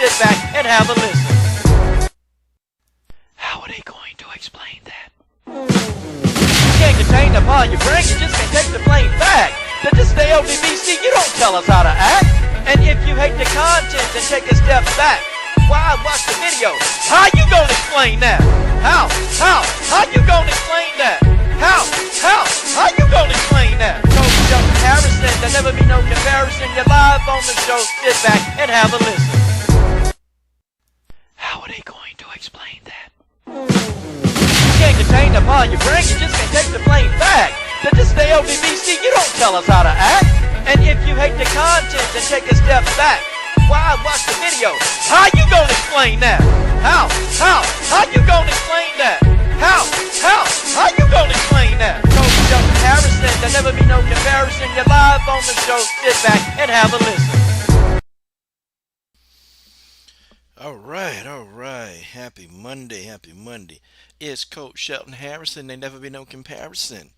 sit back and have a listen. How are they going to explain that? You can't contain the part your brain, you just can't take the plain fact that this day ODBC, you don't tell us how to act. And if you hate the content, then take a step back. Why watch the video? How you gonna explain that? How you gonna explain that? How you gonna explain that? Coach Shelton Harrison, there'll never be no comparison. You're live on the show, sit back and have a listen. How are they going to explain that? You can't contain the part your brain, you just can't take the plain fact that this day ODBC, you don't tell us how to act. And if you hate the content, then take a step back. Why watch the video? How you gonna explain that? How you gonna explain that? How you gonna explain that? Coach Shelton Harrison, there'll never be no comparison. You're live on the show, sit back and have a listen. All right. Happy Monday. It's Coach Shelton Harrison. There never be no comparison.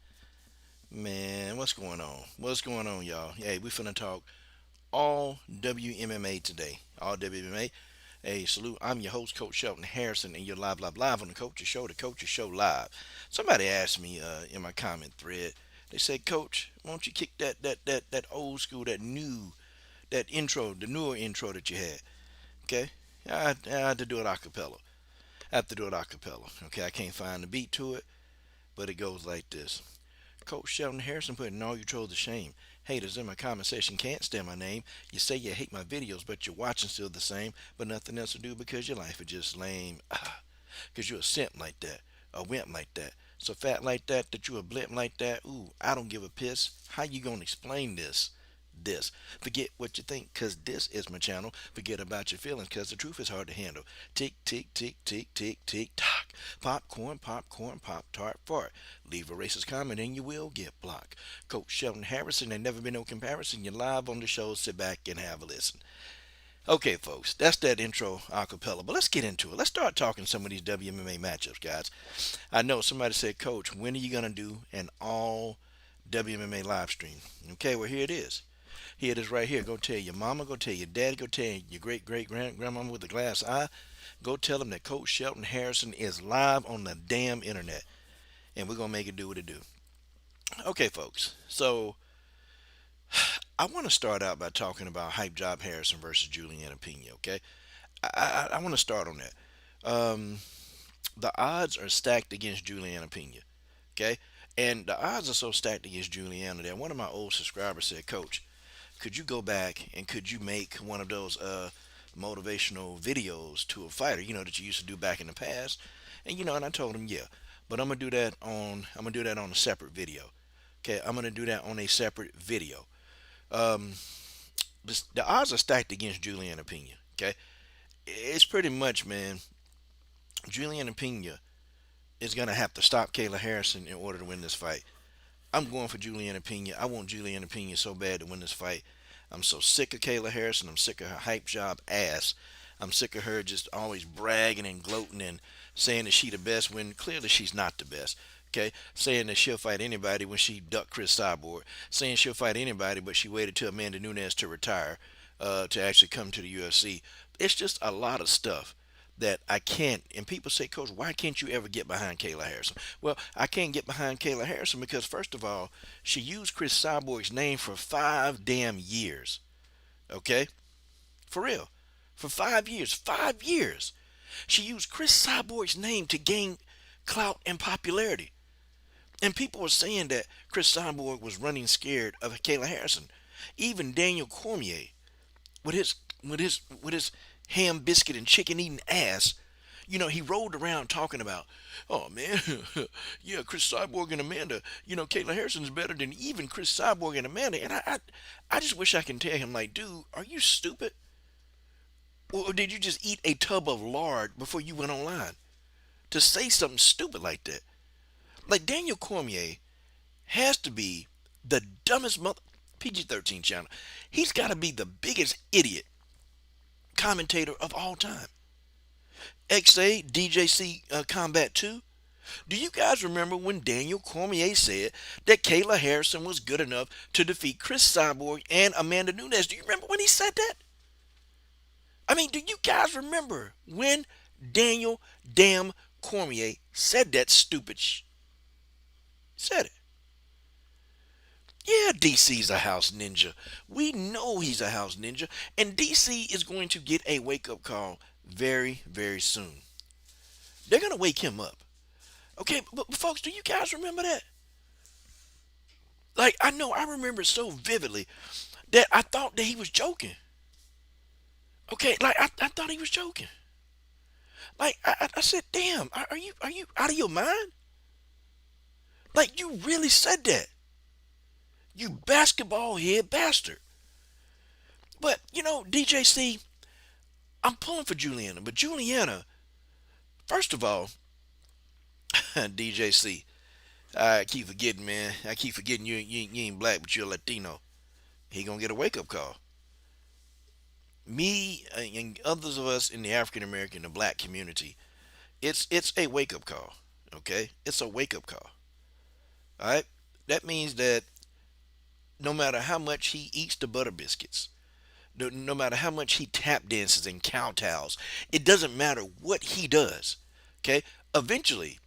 Man, what's going on, y'all? Hey, we finna talk all WMMA today. All WMMA. Hey, salute. I'm your host, Coach Shelton Harrison, and you're live on the Coach's Show, Live. Somebody asked me in my comment thread, they said, Coach, why don't you kick that old school, that intro, the newer intro that you had? Okay? I had to do it a cappella. Okay, I can't find the beat to it, but it goes like this. Coach Shelton Harrison putting all you trolls to shame. Haters in my comment section can't stand my name. You say you hate my videos, but you're watching still the same. But nothing else to do because your life is just lame. Because you're a simp like that, a wimp like that, so fat like that you a blimp like that. Ooh, I don't give a piss. How you gonna explain this? Forget what you think, cause this is my channel. Forget about your feelings, cause the truth is hard to handle. Tick, tick, tick, tick, tick, tick, tock. Popcorn, pop tart fart. Leave a racist comment and you will get blocked. Coach Shelton Harrison, there never been no comparison. You're live on the show, sit back and have a listen. Okay, folks, that's that intro acapella, but let's get into it. Let's start talking some of these WMMA matchups, guys. I know somebody said, Coach, when are you gonna do an all WMMA live stream? Okay, well, here it is. Here it is right here. Go tell your mama, go tell your daddy, go tell your great-great-grandmama with the glass eye. Go tell them that Coach Shelton Harrison is live on the damn internet. And we're going to make it do what it do. Okay, folks. So, I want to start out by talking about Hype Job Harrison versus Juliana Pena, okay? I want to start on that. The odds are stacked against Juliana Pena, okay? And the odds are so stacked against Juliana that one of my old subscribers said, Coach, could you go back and could you make one of those motivational videos to a fighter, that you used to do back in the past? And and I told him, yeah, but I'm gonna do that on a separate video. Okay, I'm gonna do that on a separate video. The odds are stacked against Juliana Pena. Okay, it's pretty much, man. Juliana Pena is gonna have to stop Kayla Harrison in order to win this fight. I'm going for Juliana Pena. I want Juliana Pena so bad to win this fight. I'm so sick of Kayla Harrison. I'm sick of her hype job ass. I'm sick of her just always bragging and gloating and saying that she the best when clearly she's not the best. Okay, saying that she'll fight anybody when she ducked Chris Cyborg. Saying she'll fight anybody, but she waited till Amanda Nunes to retire to actually come to the UFC. It's just a lot of stuff that I can't, and people say, Coach, why can't you ever get behind Kayla Harrison? Well, I can't get behind Kayla Harrison because, first of all, she used Chris Cyborg's name for 5 damn years. Okay? For real. For 5 years. 5 years. She used Chris Cyborg's name to gain clout and popularity. And people were saying that Chris Cyborg was running scared of Kayla Harrison. Even Daniel Cormier, with his ham biscuit and chicken eating ass, he rolled around talking about, oh man, yeah, Chris Cyborg and Amanda, Kayla Harrison is better than even Chris Cyborg and Amanda. And I just wish I can tell him, like, dude, are you stupid? Or did you just eat a tub of lard before you went online to say something stupid like that? Like, Daniel Cormier has to be the dumbest PG-13 channel. He's got to be the biggest idiot commentator of all time. XA, DJC Combat 2. Do you guys remember when Daniel Cormier said that Kayla Harrison was good enough to defeat Chris Cyborg and Amanda Nunes? Do you remember when he said that? I mean, do you guys remember when Daniel damn Cormier said that stupid said it? Yeah, DC's a house ninja. We know he's a house ninja, and DC is going to get a wake up call very, very soon. They're gonna wake him up. Okay, but folks, do you guys remember that? Like, I know I remember so vividly that I thought that he was joking. Okay, like I thought he was joking. Like I said, damn, are you out of your mind? Like you really said that, you basketball head bastard. But DJC, I'm pulling for Juliana, but Juliana, first of all, DJC, I keep forgetting, man. I keep forgetting you ain't black, but you're Latino. He gonna get a wake up call. Me and others of us in the African American and black community, it's a wake up call. Okay, it's a wake up call. All right, that means that no matter how much he eats the butter biscuits, no matter how much he tap dances and kowtows, it doesn't matter what he does. Okay, eventually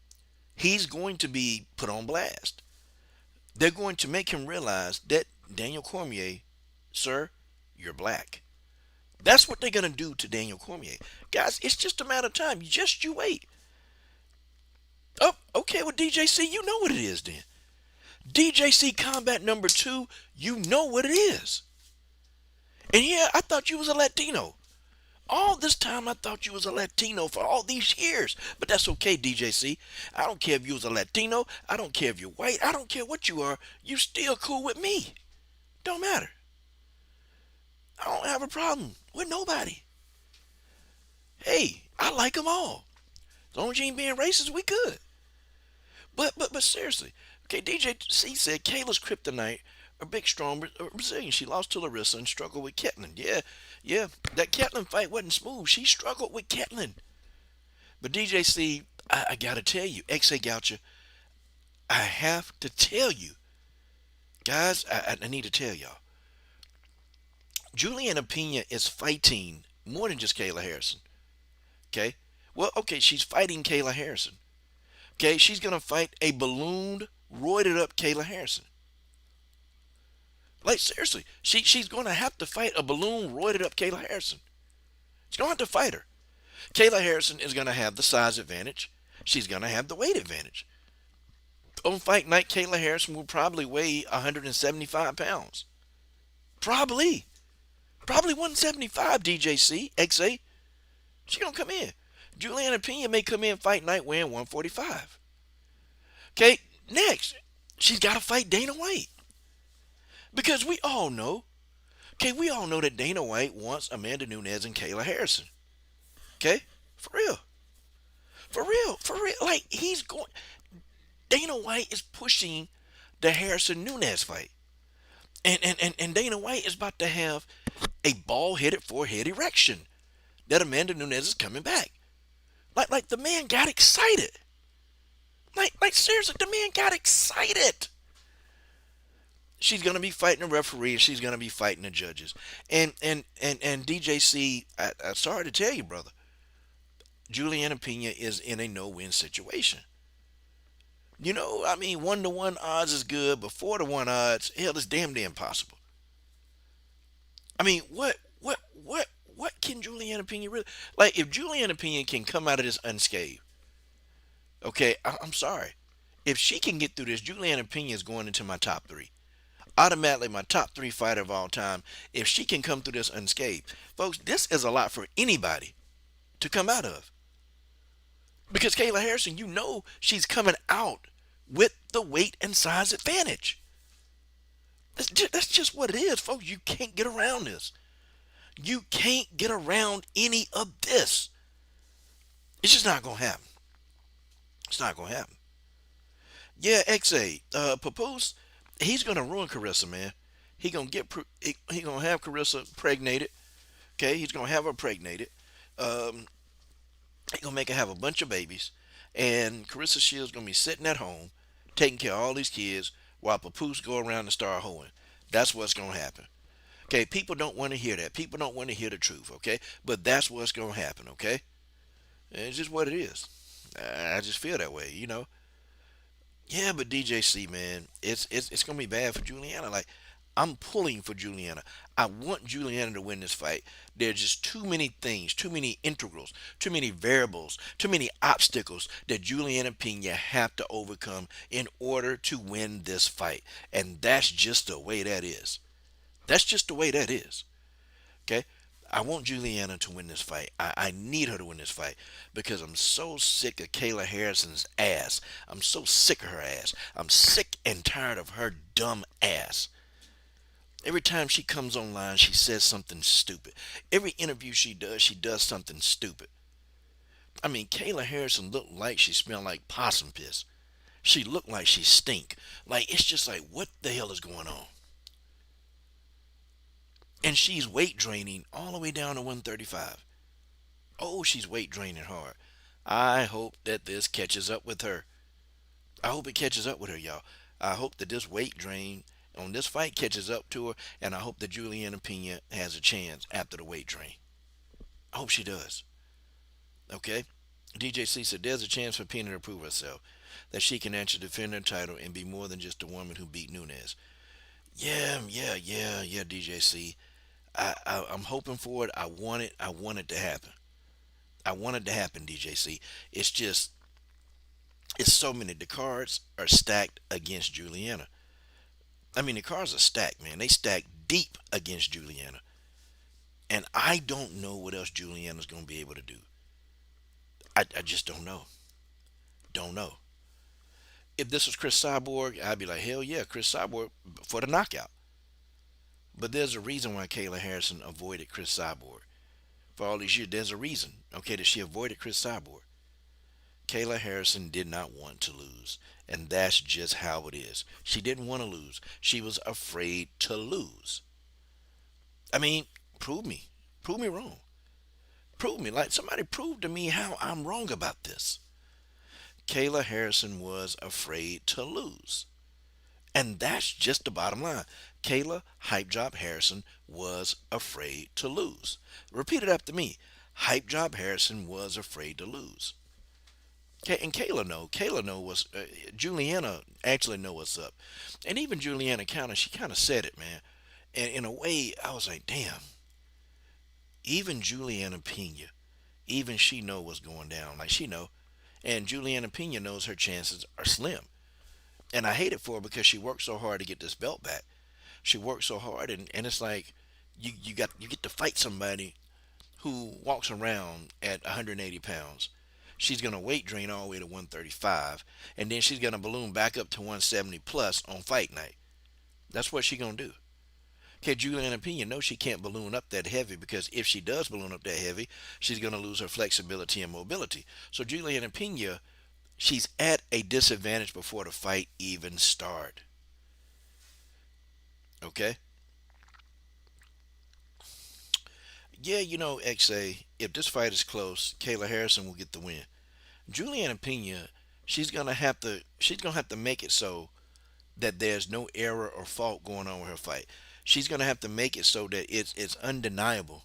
he's going to be put on blast. They're going to make him realize that Daniel Cormier, sir, you're black. That's what they're going to do to Daniel Cormier. Guys, it's just a matter of time. You wait. Oh, okay, well, DJC, you know what it is then. DJC Combat number 2, you know what it is. And yeah, I thought you was a Latino. All this time I thought you was a Latino for all these years. But that's okay, DJC. I don't care if you was a Latino. I don't care if you're white. I don't care what you are. You still cool with me. Don't matter. I don't have a problem with nobody. Hey, I like them all. As long as you ain't being racist, we good. But seriously, okay, DJC said Kayla's kryptonite, a big strong Brazilian. She lost to Larissa and struggled with Ketlin. Yeah, that Ketlin fight wasn't smooth. She struggled with Ketlin. But DJC, I gotta tell you, XA Goucher, I have to tell you, guys, I need to tell y'all. Juliana Pena is fighting more than just Kayla Harrison. Okay? Well, okay, she's fighting Kayla Harrison. Okay, she's gonna fight a ballooned, roided up Kayla Harrison. Like seriously, she's gonna have to fight a balloon roided up Kayla Harrison. She's gonna have to fight her. Kayla Harrison is gonna have the size advantage. She's gonna have the weight advantage. On fight night, Kayla Harrison will probably weigh 175 pounds. Probably. Probably 175, DJC, XA. She gonna come in. Juliana Pena may come in fight night weighing 145. Okay, next, she's got to fight Dana White. Because we all know, that Dana White wants Amanda Nunes and Kayla Harrison. Okay? For real. For real. For real. Like, Dana White is pushing the Harrison Nunes fight. And Dana White is about to have a bald-headed forehead erection that Amanda Nunes is coming back. Like the man got excited. Like seriously, the man got excited. She's gonna be fighting the referee, and she's gonna be fighting the judges. And DJC, I'm sorry to tell you, brother, Juliana Pena is in a no-win situation. I mean, 1-to-1 odds is good, but 4-to-1 odds, hell, it's damn near impossible. I mean, what can Juliana Pena really like? If Juliana Pena can come out of this unscathed, okay, I'm sorry. If she can get through this, Juliana Pena is going into my top 3. Automatically my top 3 fighter of all time. If she can come through this unscathed, folks, this is a lot for anybody to come out of. Because Kayla Harrison, she's coming out with the weight and size advantage. That's just what it is, folks. You can't get around this. You can't get around any of this. It's just not going to happen. It's not going to happen. Yeah, XA, Papoose, he's going to ruin Carissa, man. He going to have Carissa pregnated. Okay, he's going to have her pregnated. He's going to make her have a bunch of babies. And Carissa Shields going to be sitting at home taking care of all these kids while Papoose go around and start hoeing. That's what's going to happen. Okay, people don't want to hear that. People don't want to hear the truth. Okay, but that's what's gonna happen. Okay, it's just what it is. I just feel that way. Yeah, but DJC, man, it's gonna be bad for Juliana. Like, I'm pulling for Juliana. I want Juliana to win this fight. There's just too many things, too many integrals, too many variables, too many obstacles that Juliana Pena have to overcome in order to win this fight. And that's just the way that is. That's just the way that is. Okay? I want Juliana to win this fight. I need her to win this fight because I'm so sick of Kayla Harrison's ass. I'm so sick of her ass. I'm sick and tired of her dumb ass. Every time she comes online, she says something stupid. Every interview she does something stupid. I mean, Kayla Harrison looked like she smelled like possum piss. She looked like she stink. Like, it's just like, what the hell is going on? And she's weight draining all the way down to 135. Oh, she's weight draining hard. I hope that this catches up with her. I hope it catches up with her, y'all. I hope that this weight drain on this fight catches up to her, and I hope that Juliana Pena has a chance after the weight drain. I hope she does. Okay? DJC said there's a chance for Pena to prove herself, that she can actually defend her title and be more than just a woman who beat Nunes. Yeah, DJC. I'm hoping for it. I want it. I want it to happen. I want it to happen, DJC. It's just, it's so many. The cards are stacked against Juliana. I mean, the cards are stacked, man. They stack deep against Juliana. And I don't know what else Juliana's going to be able to do. I just don't know. Don't know. If this was Chris Cyborg, I'd be like, hell yeah, Chris Cyborg for the knockout. But there's a reason why Kayla Harrison avoided Chris Cyborg. For all these years, there's a reason, okay, that she avoided Chris Cyborg. Kayla Harrison did not want to lose. And that's just how it is. She didn't want to lose. She was afraid to lose. I mean, prove me. Prove me wrong. Prove me. Like, somebody prove to me how I'm wrong about this. Kayla Harrison was afraid to lose. And that's just the bottom line. Kayla Hype Job Harrison was afraid to lose. Repeat it after me. Hype Job Harrison was afraid to lose. And Kayla know what's Juliana actually know what's up, and even Juliana she kind of said it, man. And in a way, I was like, damn. Even Juliana Pena, even she know what's going down. Like, she know, and Juliana Pena knows her chances are slim. And I hate it for her because she worked so hard to get this belt back. She worked so hard, and it's like you get to fight somebody who walks around at 180 pounds. She's going to weight drain all the way to 135, and then she's going to balloon back up to 170 plus on fight night. That's what she's going to do. Okay, Juliana Pena knows she can't balloon up that heavy because if she does balloon up that heavy, she's going to lose her flexibility and mobility. So Juliana Pena, she's at a disadvantage before the fight even start. Okay? Yeah, XA, if this fight is close, Kayla Harrison will get the win. Juliana Pena, she's gonna have to make it so that there's no error or fault going on with her fight. She's gonna have to make it so that it's undeniable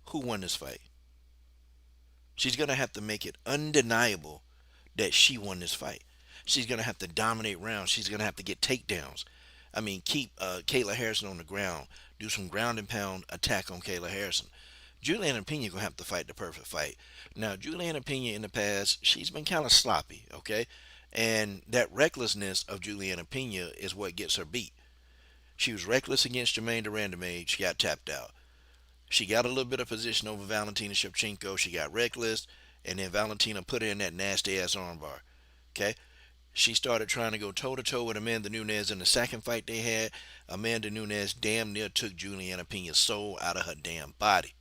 who won this fight. She's gonna have to make it undeniable that she won this fight. She's gonna have to dominate rounds. She's gonna have to get takedowns. I mean, keep Kayla Harrison on the ground. Do some ground and pound attack on Kayla Harrison. Juliana Pena gonna have to fight the perfect fight. Now, Juliana Pena in the past, she's been kind of sloppy, okay? And that recklessness of Juliana Pena is what gets her beat. She was reckless against Jermaine Durandamage. She got tapped out. She got a little bit of position over Valentina Shevchenko. She got reckless, and then Valentina put her in that nasty ass armbar. Okay? She started trying to go toe to toe with Amanda Nunes in the second fight they had. Amanda Nunes damn near took Juliana Pena's soul out of her damn body.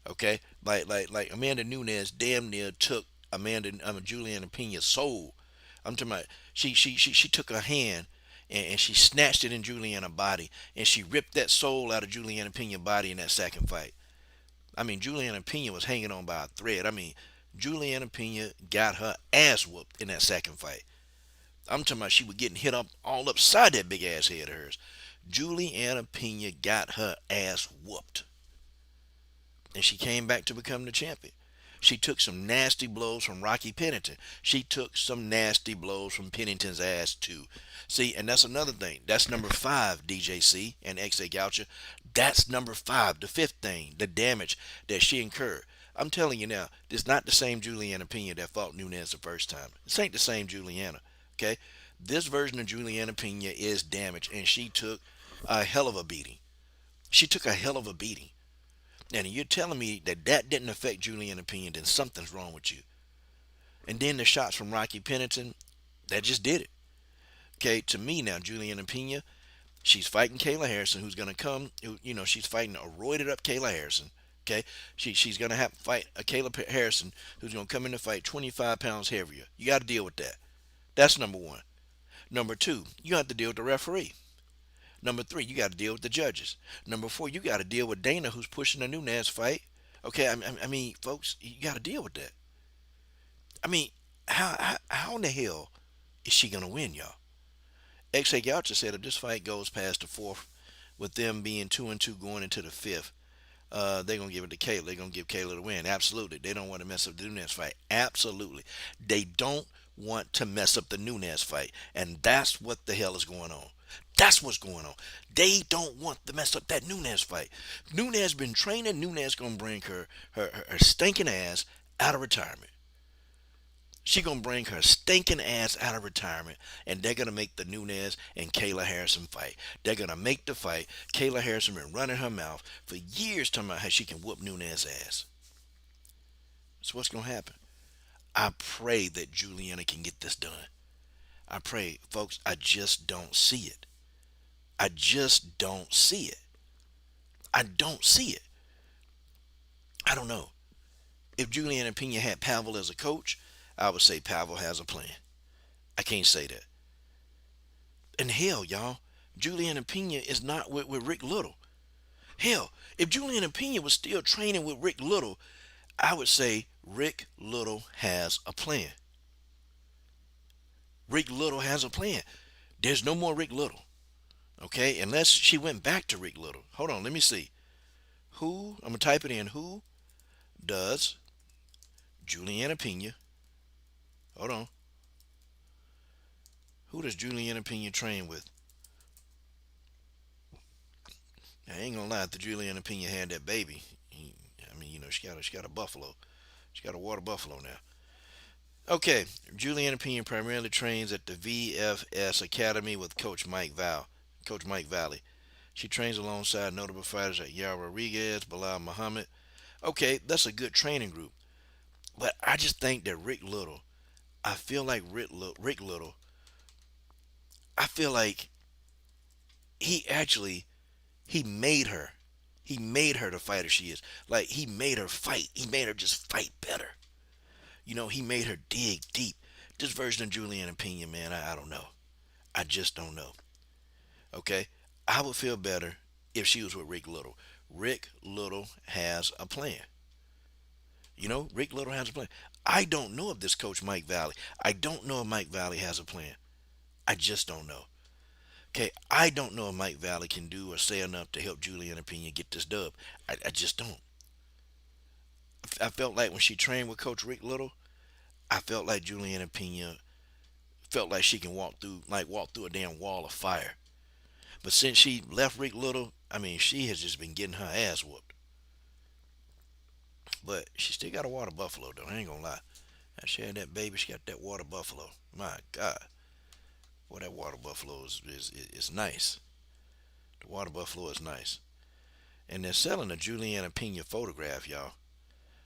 Okay? Like Amanda Nunes damn near took Juliana Pena's soul. I'm talking about she took her hand and she snatched it in Juliana's body and she ripped that soul out of Juliana Pena's body in that second fight. I mean, Juliana Pena was hanging on by a thread. I mean, Juliana Pena got her ass whooped in that second fight. I'm talking about she was getting hit up all upside that big ass head of hers. Juliana Pena got her ass whooped, and she came back to become the champion. She took some nasty blows from Rocky Pennington. She took some nasty blows from Pennington's ass too. See, and that's another thing. That's number five, DJC and XA Goucher. That's number five. The fifth thing, the damage that she incurred. I'm telling you now, this is not the same Juliana Pena that fought Nunez the first time. This ain't the same Juliana. Okay? This version of Juliana Pena is damaged, and she took a hell of a beating. She took a hell of a beating. And you're telling me that that didn't affect Juliana Pena, then something's wrong with you. And then the shots from Rocky Pennington, that just did it. Okay, to me now, Juliana Pena, she's fighting Kayla Harrison, who's going to come, she's fighting a roided up Kayla Harrison. Okay, she's going to have to fight a Kayla Harrison who's going to come in to fight 25 pounds heavier. You got to deal with that. That's number one. Number two, you have to deal with the referee. Number three, you got to deal with the judges. Number four, you got to deal with Dana, who's pushing the Nunez fight. Okay, I mean, folks, you got to deal with that. I mean, how in the hell is she gonna win, y'all? XA Goucher said if this fight goes past the fourth, with them being 2-2 going into the fifth, they're gonna give it to Kayla. They're gonna give Kayla the win. Absolutely, they don't want to mess up the Nunez fight. Absolutely, they don't want to mess up the Nunez fight, and that's what the hell is going on. That's what's going on. They don't want to mess up that Nunez fight. Nunez been training. Nunez gonna bring her stinking ass out of retirement. She gonna bring her stinking ass out of retirement, and they're gonna make the Nunez and Kayla Harrison fight. They're gonna make the fight. Kayla Harrison been running her mouth for years talking about how she can whoop Nunez ass. So what's gonna happen? I pray that Juliana can get this done. I pray, folks. I just don't see it. I just don't see it. I don't see it. I don't know. If Juliana Pena had Pavel as a coach, I would say Pavel has a plan. I can't say that. And hell, y'all, Juliana Pena is not with Rick Little. Hell, if Juliana Pena was still training with Rick Little, I would say Rick Little has a plan. Rick Little has a plan. There's no more Rick Little. Okay, unless she went back to Rick Little. Hold on, let me see. I'm going to type it in. Who does Juliana Pena, hold on. Who does Juliana Pena train with? I ain't gonna lie, if the Juliana Pena had that baby, she got a buffalo. She got a water buffalo now. Okay, Juliana Pena primarily trains at the VFS Academy with Coach Mike Valley. She trains alongside notable fighters like Yara Rodriguez, Bilal Muhammad. Okay, that's a good training group. But I just think that Rick Little, I feel like Rick Little, I feel like he actually, he made her. He made her the fighter she is. Like, he made her fight. He made her just fight better. He made her dig deep. This version of Juliana Pena, man, I don't know. I just don't know. Okay? I would feel better if she was with Rick Little. Rick Little has a plan. Rick Little has a plan. I don't know if this coach Mike Valley, I don't know if Mike Valley has a plan. I just don't know. Okay, I don't know if Mike Valley can do or say enough to help Juliana Pena get this dub. I just don't. I felt like when she trained with Coach Rick Little, I felt like Juliana Pena felt like she can walk through a damn wall of fire. But since she left Rick Little, I mean, she has just been getting her ass whooped. But she still got a water buffalo, though. I ain't gonna lie. Now she had that baby, she got that water buffalo. My God. Boy, that water buffalo is nice. The water buffalo is nice. And they're selling a Juliana Pena photograph, y'all,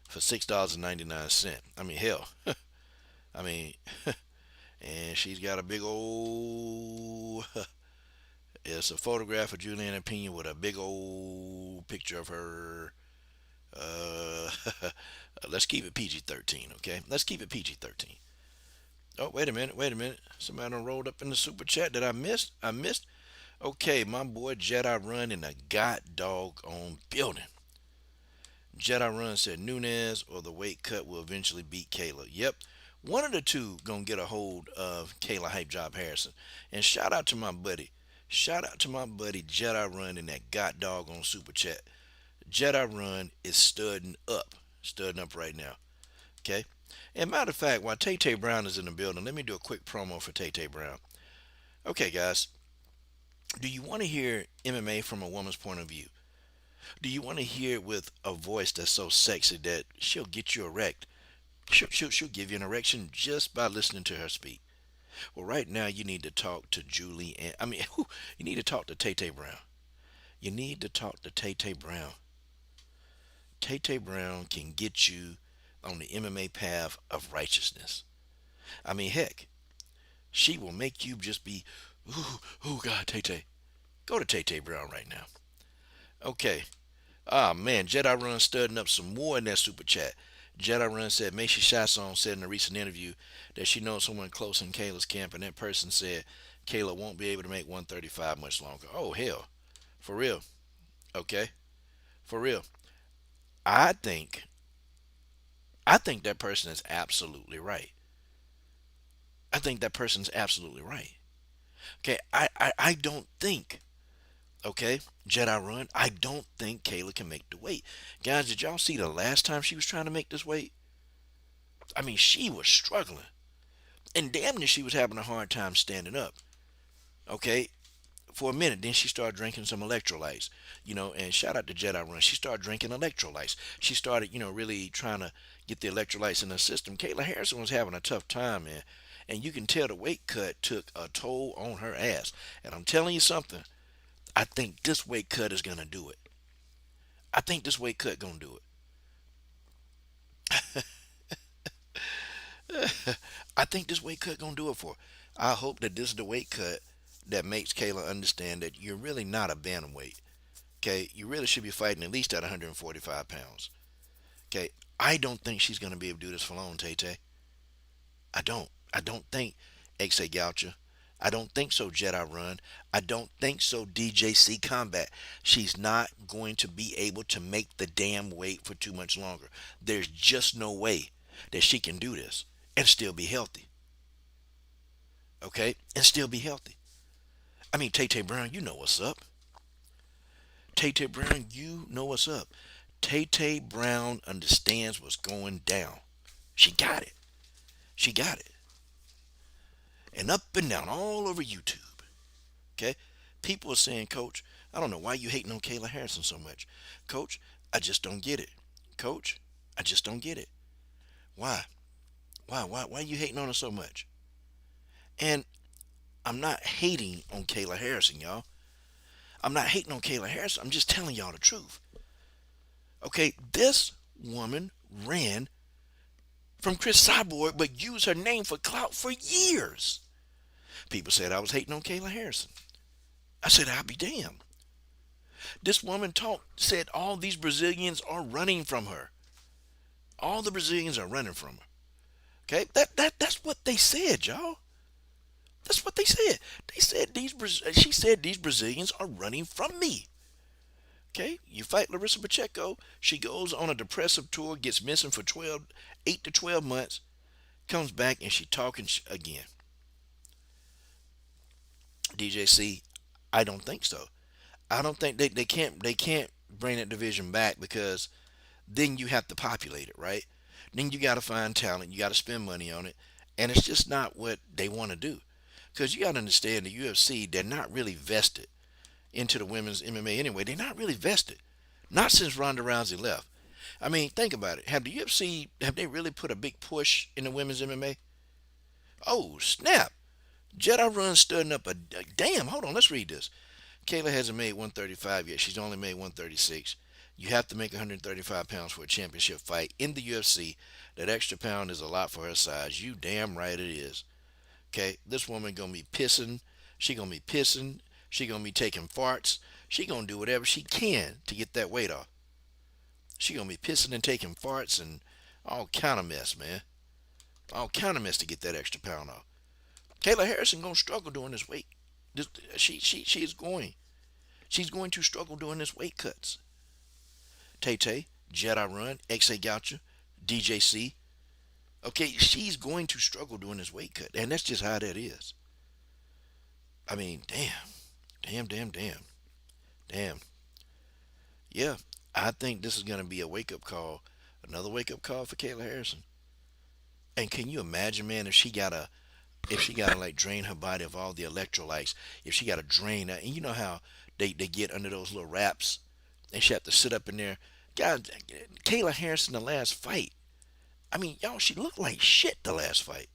for $6.99. I mean, hell. I mean, and she's got a big old. It's a photograph of Juliana Pena with a big old picture of her. Uh, let's keep it PG-13, okay? Let's keep it PG-13. Oh, wait a minute. Somebody done rolled up in the super chat that I missed. Okay, my boy Jedi Run in the god dog on building. Jedi Run said Nunez or the weight cut will eventually beat Kayla. Yep, one of the two gonna get a hold of Kayla Hype Job Harrison. And shout out to my buddy. Shout out to my buddy Jedi Run in that god dog on Super Chat. Jedi Run is studding up right now. Okay. And matter of fact, while Tay Tay Brown is in the building, let me do a quick promo for Tay Tay Brown. Okay, guys, do you want to hear MMA from a woman's point of view? Do you want to hear it with a voice that's so sexy that she'll get you erect? She'll give you an erection just by listening to her speak. Well, right now you need to talk to Julie, and you need to talk to Tay Tay Brown. You need to talk to Tay Tay Brown. Tay Tay Brown can get you on the MMA path of righteousness. I mean, heck, she will make you just be, ooh, oh God, Tay Tay. Go to Tay Tay Brown right now. Okay. Ah, man, Jedi Run studying up some more in that super chat. Jedi Run said Macy Chasson said in a recent interview that she knows someone close in Kayla's camp, and that person said Kayla won't be able to make 135 much longer. Oh, hell. For real. Okay. For real. I think I think that person is absolutely right. I think that person's absolutely right. Okay, I don't think, okay, Jedi Run, I don't think Kayla can make the weight. Guys, did y'all see the last time she was trying to make this weight? I mean, she was struggling. And damn near she was having a hard time standing up. Okay, for a minute. Then she started drinking some electrolytes, and shout out to Jedi Run. She started drinking electrolytes. She started, really trying to get the electrolytes in her system. Kayla Harrison was having a tough time, man. And you can tell the weight cut took a toll on her ass. And I'm telling you something, I think this weight cut is going to do it. I think this weight cut going to do it. I think this weight cut going to do it for her. I hope that this is the weight cut that makes Kayla understand that you're really not a bantamweight. Okay, you really should be fighting at least at 145 pounds. Okay, I don't think she's gonna be able to do this for long, Tay Tay. I don't. I don't think Exe Goucher. I don't think so, Jedi Run. I don't think so, DJC Combat. She's not going to be able to make the damn weight for too much longer. There's just no way that she can do this and still be healthy. Okay, and still be healthy. I mean, Tay Tay Brown, you know what's up. Tay Tay Brown, you know what's up. Tay Tay Brown understands what's going down. She got it. She got it. And up and down all over YouTube. Okay? People are saying, Coach, I don't know why you hating on Kayla Harrison so much. Coach, I just don't get it. Coach, I just don't get it. Why? Why are you hating on her so much? And I'm not hating on Kayla Harrison, y'all. I'm not hating on Kayla Harrison. I'm just telling y'all the truth. Okay, this woman ran from Chris Cyborg, but used her name for clout for years. People said I was hating on Kayla Harrison. I said, I'll be damned. This woman said all these Brazilians are running from her. All the Brazilians are running from her. Okay, that's what they said, y'all. That's what they said. They said she said these Brazilians are running from me. Okay, you fight Larissa Pacheco. She goes on a depressive tour, gets missing for 8 to 12 months, comes back and she talking again. DJC, I don't think so. I don't think they can't bring that division back because then you have to populate it, right? Then you got to find talent, you got to spend money on it, and it's just not what they want to do. Because you got to understand the UFC, they're not really vested into the women's MMA anyway. They're not really vested. Not since Ronda Rousey left. I mean, think about it. Have the UFC, have they really put a big push in the women's MMA? Oh, snap. Jedi Run studying up a damn, hold on, let's read this. Kayla hasn't made 135 yet. She's only made 136. You have to make 135 pounds for a championship fight in the UFC. That extra pound is a lot for her size. You damn right it is. Okay, this woman gonna be pissing. She gonna be pissing. She gonna be taking farts. She gonna do whatever she can to get that weight off. She gonna be pissing and taking farts and all kind of mess, man. All kind of mess to get that extra pound off. Kayla Harrison gonna struggle doing this weight. She is going. She's going to struggle doing this weight cuts. Tay Tay, Jedi Run, XA Goucher, DJC. Okay, she's going to struggle doing this weight cut, and that's just how that is. I mean, damn. Damn, damn, damn, damn. Yeah, I think this is gonna be a wake up call, another wake up call for Kayla Harrison. And can you imagine, man, if she gotta like drain her body of all the electrolytes, if she gotta drain that, and you know how they get under those little wraps, and she have to sit up in there. God, Kayla Harrison, the last fight. I mean, y'all, she looked like shit the last fight.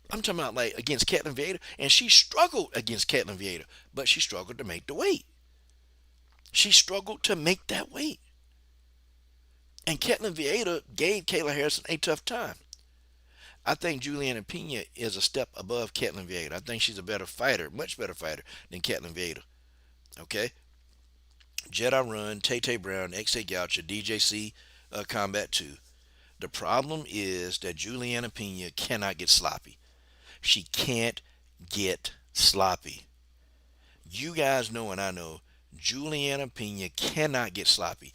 I'm talking about like against Caitlin Vieira, and she struggled against Caitlin Vieira, but she struggled to make the weight. She struggled to make that weight. And Caitlin Vieira gave Kayla Harrison a tough time. I think Juliana Pena is a step above Caitlin Vieira. I think she's a better fighter, much better fighter than Caitlin Vieira. Okay? Jedi Run, Tay Tay Brown, XA Goucher, DJC Combat 2. The problem is that Juliana Pena cannot get sloppy. She can't get sloppy. You guys know and I know Juliana Pena cannot get sloppy.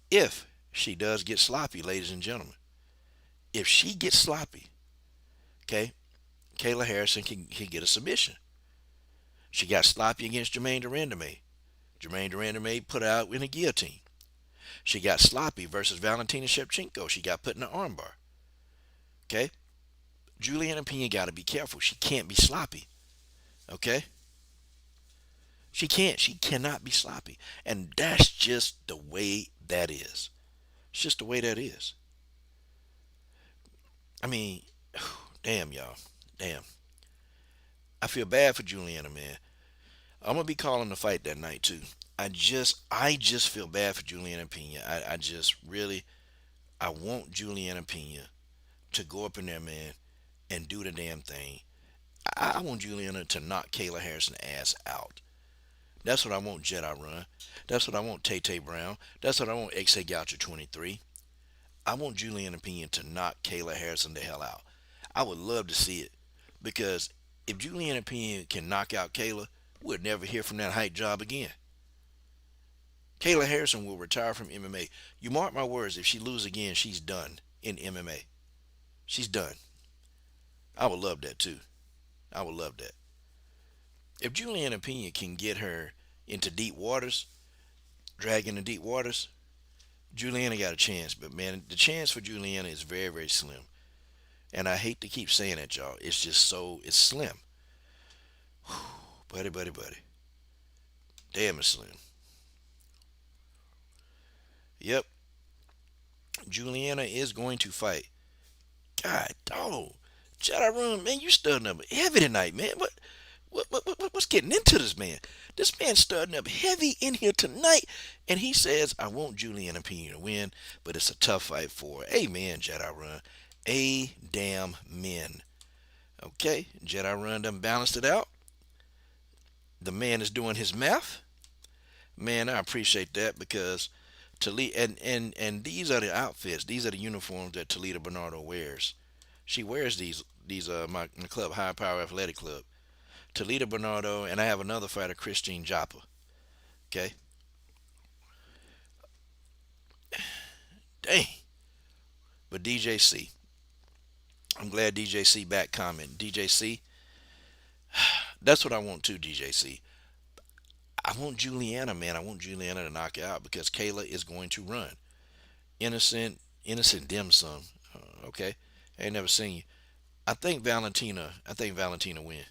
If she does get sloppy, ladies and gentlemen, if she gets sloppy, okay, Kayla Harrison can get a submission. She got sloppy against Jermaine Durandame. Jermaine Durandame put her out in a guillotine. She got sloppy versus Valentina Shevchenko. She got put in an armbar. Okay? Juliana Pena got to be careful. She can't be sloppy. Okay? She can't. She cannot be sloppy. And that's just the way that is. It's just the way that is. I mean, damn, y'all. Damn. I feel bad for Juliana, man. I'm gonna be calling the fight that night too. I just feel bad for Juliana Pena. I just really, I want Juliana Pena to go up in there, man, and do the damn thing. I want Juliana to knock Kayla Harrison ass out. That's what I want, Jedi Run. That's what I want, Tay Tay Brown. That's what I want, XA Goucher 23. I want Juliana Pena to knock Kayla Harrison the hell out. I would love to see it because if Juliana Pena can knock out Kayla, we'll never hear from that hype job again. Kayla Harrison will retire from MMA. You mark my words, if she loses again, she's done in MMA. She's done. I would love that too. I would love that. If Juliana Pena can get her into deep waters, drag into deep waters, Juliana got a chance. But man, the chance for Juliana is very, very slim. And I hate to keep saying that, y'all. It's just it's slim. Whew, buddy, buddy, buddy. Damn, it's slim. Yep, Juliana is going to fight. God, dog. Jedi Run, man, you studying up heavy tonight, man. What's getting into this man? This man's studying up heavy in here tonight, and he says, I want Juliana Pena to win, but it's a tough fight for her. Amen, Jedi Run. A damn men. Okay, Jedi Run done balanced it out. The man is doing his math. Man, I appreciate that because Toledo and these are the outfits. These are the uniforms that Toledo Bernardo wears. She wears these my club, High Power Athletic Club. Toledo Bernardo, and I have another fighter, Christine Joppa. Okay, dang. But DJC, I'm glad DJC back comment. DJC, that's what I want too. DJC, I want Juliana, man. I want Juliana to knock it out because Kayla is going to run. Innocent dim sum. Okay, I ain't never seen you. I think Valentina win.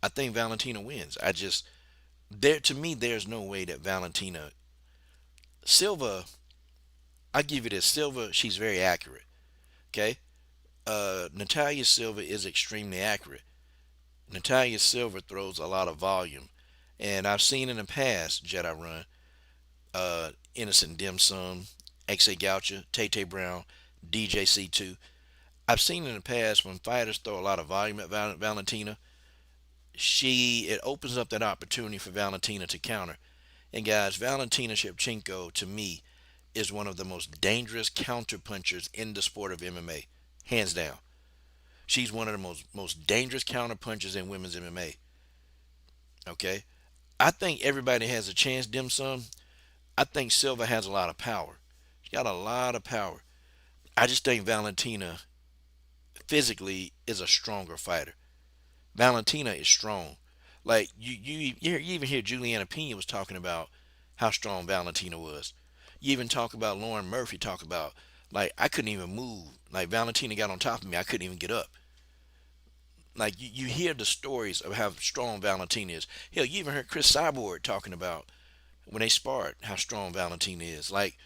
I think Valentina wins. To me there's no way that Valentina Silva. I give you this. Silva, she's very accurate. Okay, Natalia Silva is extremely accurate. Natalia Silva throws a lot of volume, and I've seen in the past Jedi Run, Innocent Dim Sum, XA Goucher, Tay Tay Brown, DJC2. I've seen in the past when fighters throw a lot of volume at Valentina, it opens up that opportunity for Valentina to counter. And guys, Valentina Shevchenko to me is one of the most dangerous counter punchers in the sport of MMA, hands down. She's one of the most dangerous counter punchers in women's MMA. Okay, I think everybody has a chance. Dim sum. I think Silva has a lot of power. She's got a lot of power. I just think Valentina physically is a stronger fighter. Valentina is strong. Like you even hear Juliana Pena was talking about how strong Valentina was. You even talk about Lauren Murphy talk about like I couldn't even move. Like Valentina got on top of me, I couldn't even get up. Like you hear the stories of how strong Valentina is. Hell, you even heard Chris Cyborg talking about when they sparred how strong Valentina is. Like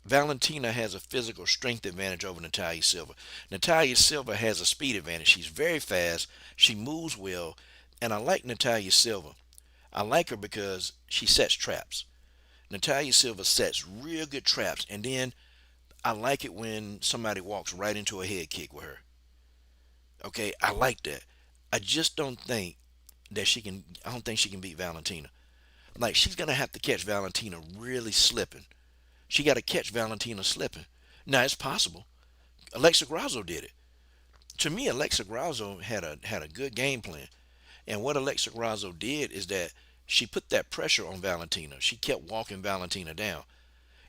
Valentina has a physical strength advantage over Natalia Silva. Natalia Silva has a speed advantage. She's very fast. She moves well, and I like Natalia Silva. I like her because she sets traps. Natalia Silva sets real good traps, and then I like it when somebody walks right into a head kick with her. Okay, I like that. I just don't think that she can. I don't think she can beat Valentina. Like she's gonna have to catch Valentina really slipping. She got to catch Valentina slipping. Now it's possible. Alexa Grasso did it. To me, Alexa Grasso had a good game plan. And what Alexa Grasso did is that she put that pressure on Valentina. She kept walking Valentina down.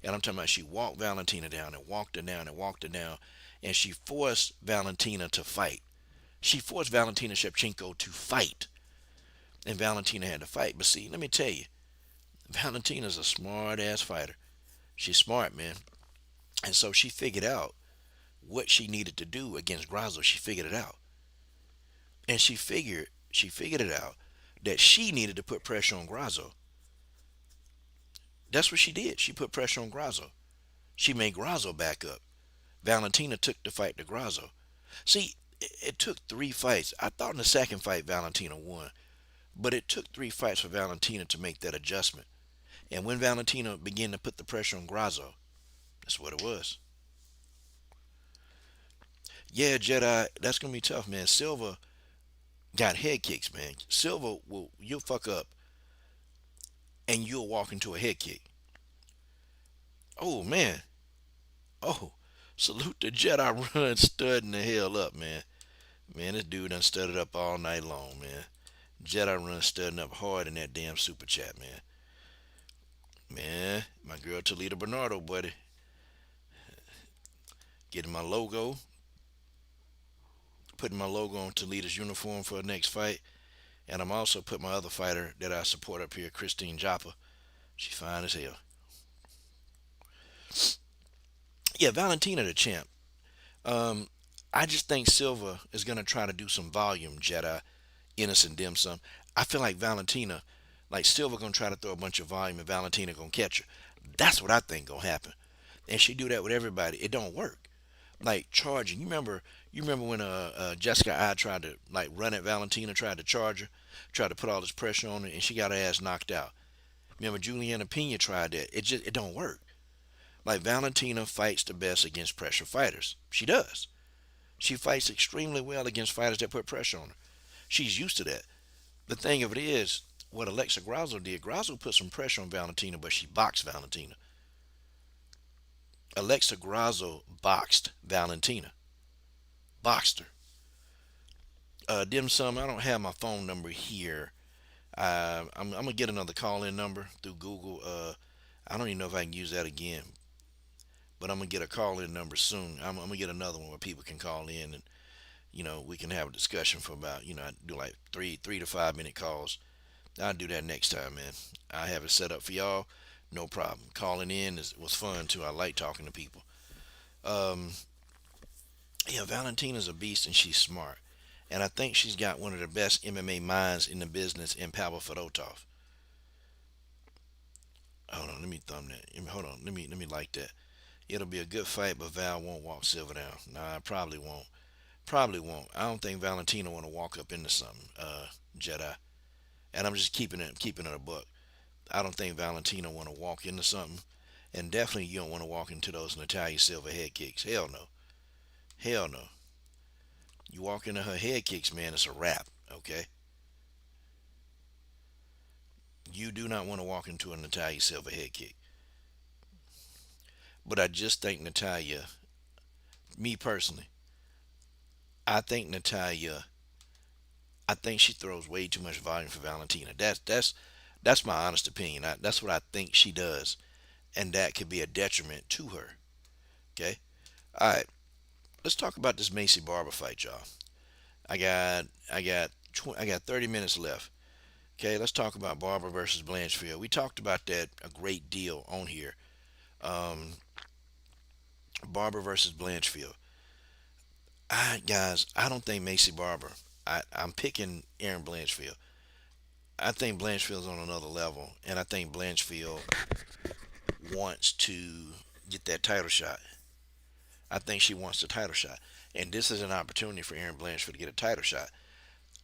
And I'm talking about she walked Valentina down and walked her down and walked her down. And she forced Valentina to fight. She forced Valentina Shevchenko to fight. And Valentina had to fight. But see, let me tell you, Valentina's a smart ass fighter. She's smart, man. And so she figured out what she needed to do against Grasso. She figured it out. And she figured it out that she needed to put pressure on Grasso. That's what she did. She put pressure on Grasso. She made Grasso back up. Valentina took the fight to Grasso. See, it took 3 fights. I thought in the second fight Valentina won, but it took 3 fights for Valentina to make that adjustment. And when Valentina began to put the pressure on Grasso, that's what it was. Yeah, Jedi, that's gonna be tough, man. Silva got head kicks, man. Silva will you'll fuck up and you'll walk into a head kick. Oh man. Oh, salute the Jedi run studding the hell up, man. Man, this dude done studded up all night long, man. Jedi run studding up hard in that damn super chat, man. Man, my girl Talita Bernardo, buddy, getting my logo, putting my logo on Talita's uniform for the next fight. And I'm also putting my other fighter that I support up here, Christine Joppa. She fine as hell. Yeah, Valentina the champ. Um, I just think Silva is gonna try to do some volume, Jedi, innocent dim sum. I feel like Valentina, like Silva gonna try to throw a bunch of volume and Valentina gonna catch her. That's what I think gonna happen. And she do that with everybody. It don't work. Like charging. You remember when Jessica I tried to like run at Valentina, tried to charge her, tried to put all this pressure on her, and she got her ass knocked out. Remember Juliana Pena tried that. It don't work. Like Valentina fights the best against pressure fighters. She does. She fights extremely well against fighters that put pressure on her. She's used to that. The thing of it is, what Alexa Grasso did, Grasso put some pressure on Valentina, but she boxed Valentina. Alexa Grasso boxed Valentina. Boxed her. Dim sum, I don't have my phone number here. I'm gonna get another call-in number through Google. I don't even know if I can use that again, but I'm gonna get a call-in number soon. I'm gonna get another one where people can call in and we can have a discussion for about I do like three to 5 minute calls. I'll do that next time, man. I have it set up for y'all. No problem. Calling in was fun too. I like talking to people. Um, yeah, Valentina's a beast and she's smart. And I think she's got one of the best MMA minds in the business in Pavel Fedotov. Hold on, let me thumb that. Hold on, let me like that. It'll be a good fight, but Val won't walk Silver down. Nah, I probably won't. Probably won't. I don't think Valentina want to walk up into something, Jedi. And I'm just keeping it a buck. I don't think Valentina want to walk into something, and definitely you don't want to walk into those Natalia Silva head kicks. Hell no. Hell no. You walk into her head kicks, man, it's a wrap. Okay. You do not want to walk into a Natalia Silva head kick. But I just think Natalia, me personally, I think Natalia, I think she throws way too much volume for Valentina. That's my honest opinion. That's what I think she does, and that could be a detriment to her. Okay. All right. Let's talk about this Macy Barber fight, y'all. I got 30 minutes left. Okay, let's talk about Barber versus Blanchfield. We talked about that a great deal on here. Um, Barber versus Blanchfield. Guys, I don't think Macy Barber. I'm picking Aaron Blanchfield. I think Blanchfield's on another level, and I think Blanchfield wants to get that title shot. I think she wants the title shot, and this is an opportunity for Aaron Blanchfield to get a title shot.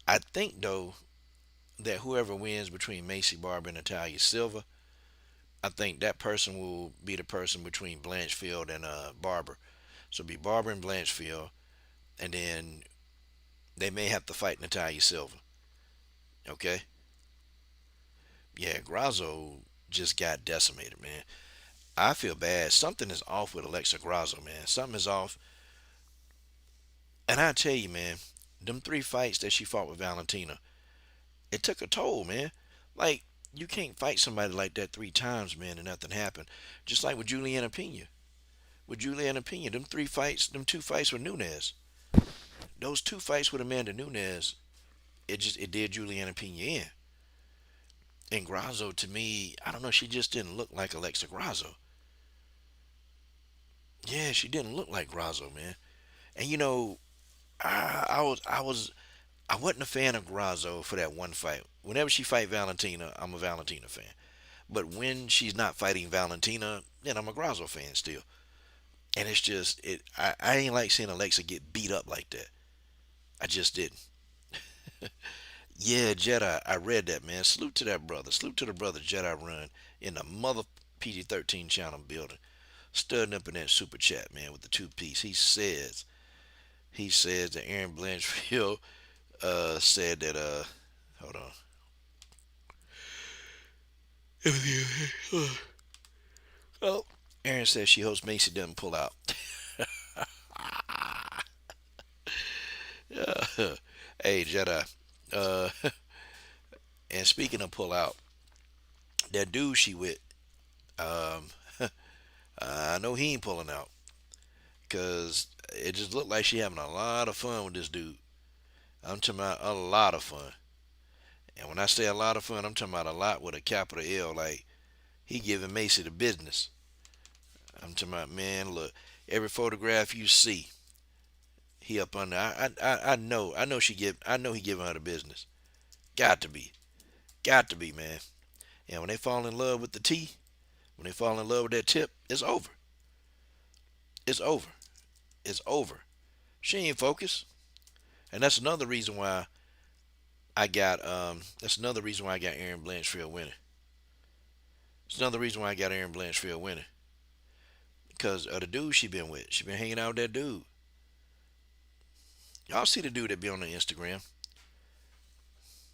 I think though that whoever wins between Macy Barber and Natalia Silva, I think that person will be the person between Blanchfield and Barber. So it'll be Barber and Blanchfield, and then they may have to fight Natalia Silva. Okay, yeah, Grazo just got decimated, man. I feel bad. Something is off with Alexa Grasso, man. Something is off. And I tell you, man, them three fights that she fought with Valentina, it took a toll, man. Like, you can't fight somebody like that three times, man, and nothing happened. Just like with Juliana Pena. With Juliana Pena, them three fights, them two fights with Nunez. Those two fights with Amanda Nunez, it did Juliana Pena in. And Grasso, to me, I don't know, she just didn't look like Alexa Grasso. Yeah, she didn't look like Grasso, man. And I wasn't a fan of Grasso for that one fight. Whenever she fight Valentina, I'm a Valentina fan. But when she's not fighting Valentina, then I'm a Grasso fan still. And it's just I ain't like seeing Alexa get beat up like that. I just didn't. Yeah, Jedi, I read that, man. Salute to that brother. Salute to the brother Jedi Run in the mother PG-13 channel building. Studying up in that super chat, man, with the two piece. He says that Aaron Blanchfield said that hold on. Oh, Aaron says she hopes Macy doesn't pull out. Hey, Jedi. Uh, and speaking of pull out, that dude she with, um, I know he ain't pulling out because it just looked like she having a lot of fun with this dude. I'm talking about a lot of fun. And when I say a lot of fun, I'm talking about a lot with a capital L. Like, he giving Macy the business. I'm talking about, man, look, every photograph you see, he up under. I know he giving her the business. Got to be, got to be, man. And when they fall in love with the T, when they fall in love with that tip, it's over. It's over. It's over. She ain't focused, and that's another reason why That's another reason why I got Aaron Blanchfield winning. It's another reason why I got Aaron Blanchfield winning because of the dude she been with. She been hanging out with that dude. Y'all see the dude that be on the Instagram?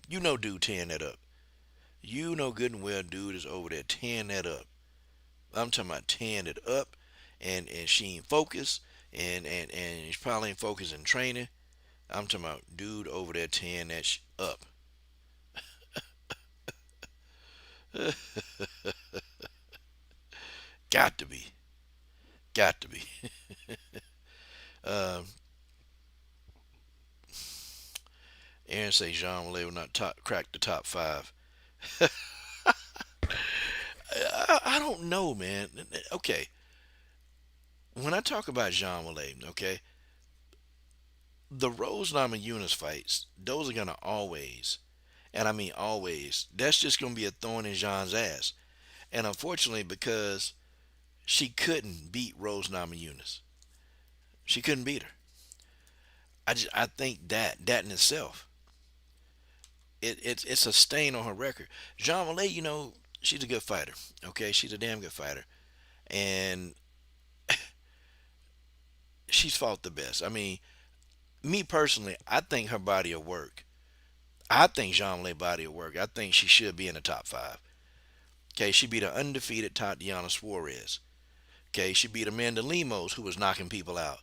You know, dude tearing that up. You know good and well, dude is over there tearing that up. I'm talking about tearing it up, and she ain't focused, and she probably ain't focused in training. I'm talking about dude over there tearing that up. Got to be, got to be. Um, Aaron say Jean Malay will not crack the top five. I don't know, man. Okay, when I talk about Jean Malay, okay, the Rose Namajunas fights, those are gonna always, and I mean always, that's just gonna be a thorn in Jean's ass. And unfortunately, because she couldn't beat Rose Namajunas, she couldn't beat her. I think that in itself, it's a stain on her record. Jean Malay, she's a good fighter. Okay, she's a damn good fighter, and she's fought the best. I mean, me personally, I think her body of work. I think Jean Malay body of work. I think she should be in the top five. Okay, she beat an undefeated Tatiana Suarez. Okay, she beat Amanda Lemos, who was knocking people out.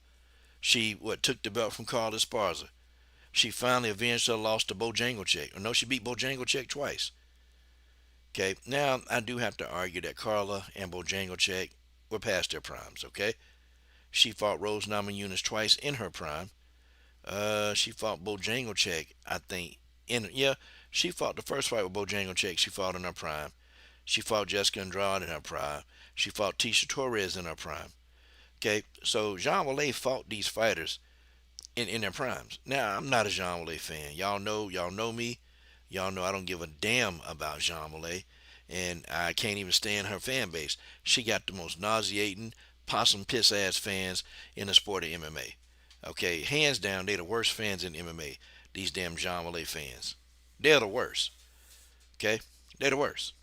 She took the belt from Carla Esparza. She finally avenged her loss to Bojangles. Or no, she beat Bojangles twice. Okay, now I do have to argue that Carla and Bojangles were past their primes. Okay, she fought Rose Namajunas twice in her prime. She fought Bojangles, I think. Yeah, She fought the first fight with Bojangles. She fought in her prime. She fought Jessica Andrade in her prime. She fought Tisha Torres in her prime. Okay, so Jean Wale fought these fighters in their primes. Now I'm not a Jean Wale fan. Y'all know me. Y'all know I don't give a damn about Jean Wale, and I can't even stand her fan base. She got the most nauseating, possum piss ass fans in the sport of MMA. Okay, hands down, they the worst fans in MMA. These damn Jean Wale fans. They're the worst. Okay, they're the worst.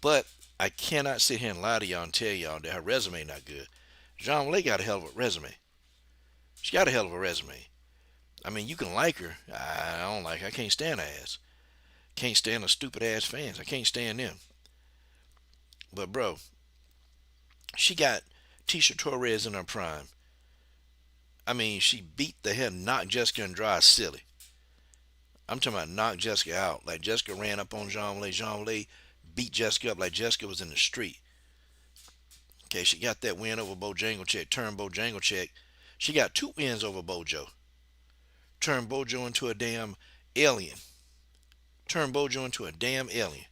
But I cannot sit here and lie to y'all and tell y'all that her resume not good. Jean Wale got a hell of a resume. She got a hell of a resume. I mean, you can like her. I don't like her. I can't stand her ass. Can't stand the stupid ass fans. I can't stand them. But bro, she got Tisha Torres in her prime. I mean, she beat the hell, knocked Jessica Andrade silly. I'm talking about knocked Jessica out. Like Jessica ran up on Jean Wale. Jean Wale beat Jessica up like Jessica was in the street. Okay, she got that win over Bojangles, turned Bojangles. She got two wins over Bojo. Turned Bojo into a damn alien. Turned Bojo into a damn alien.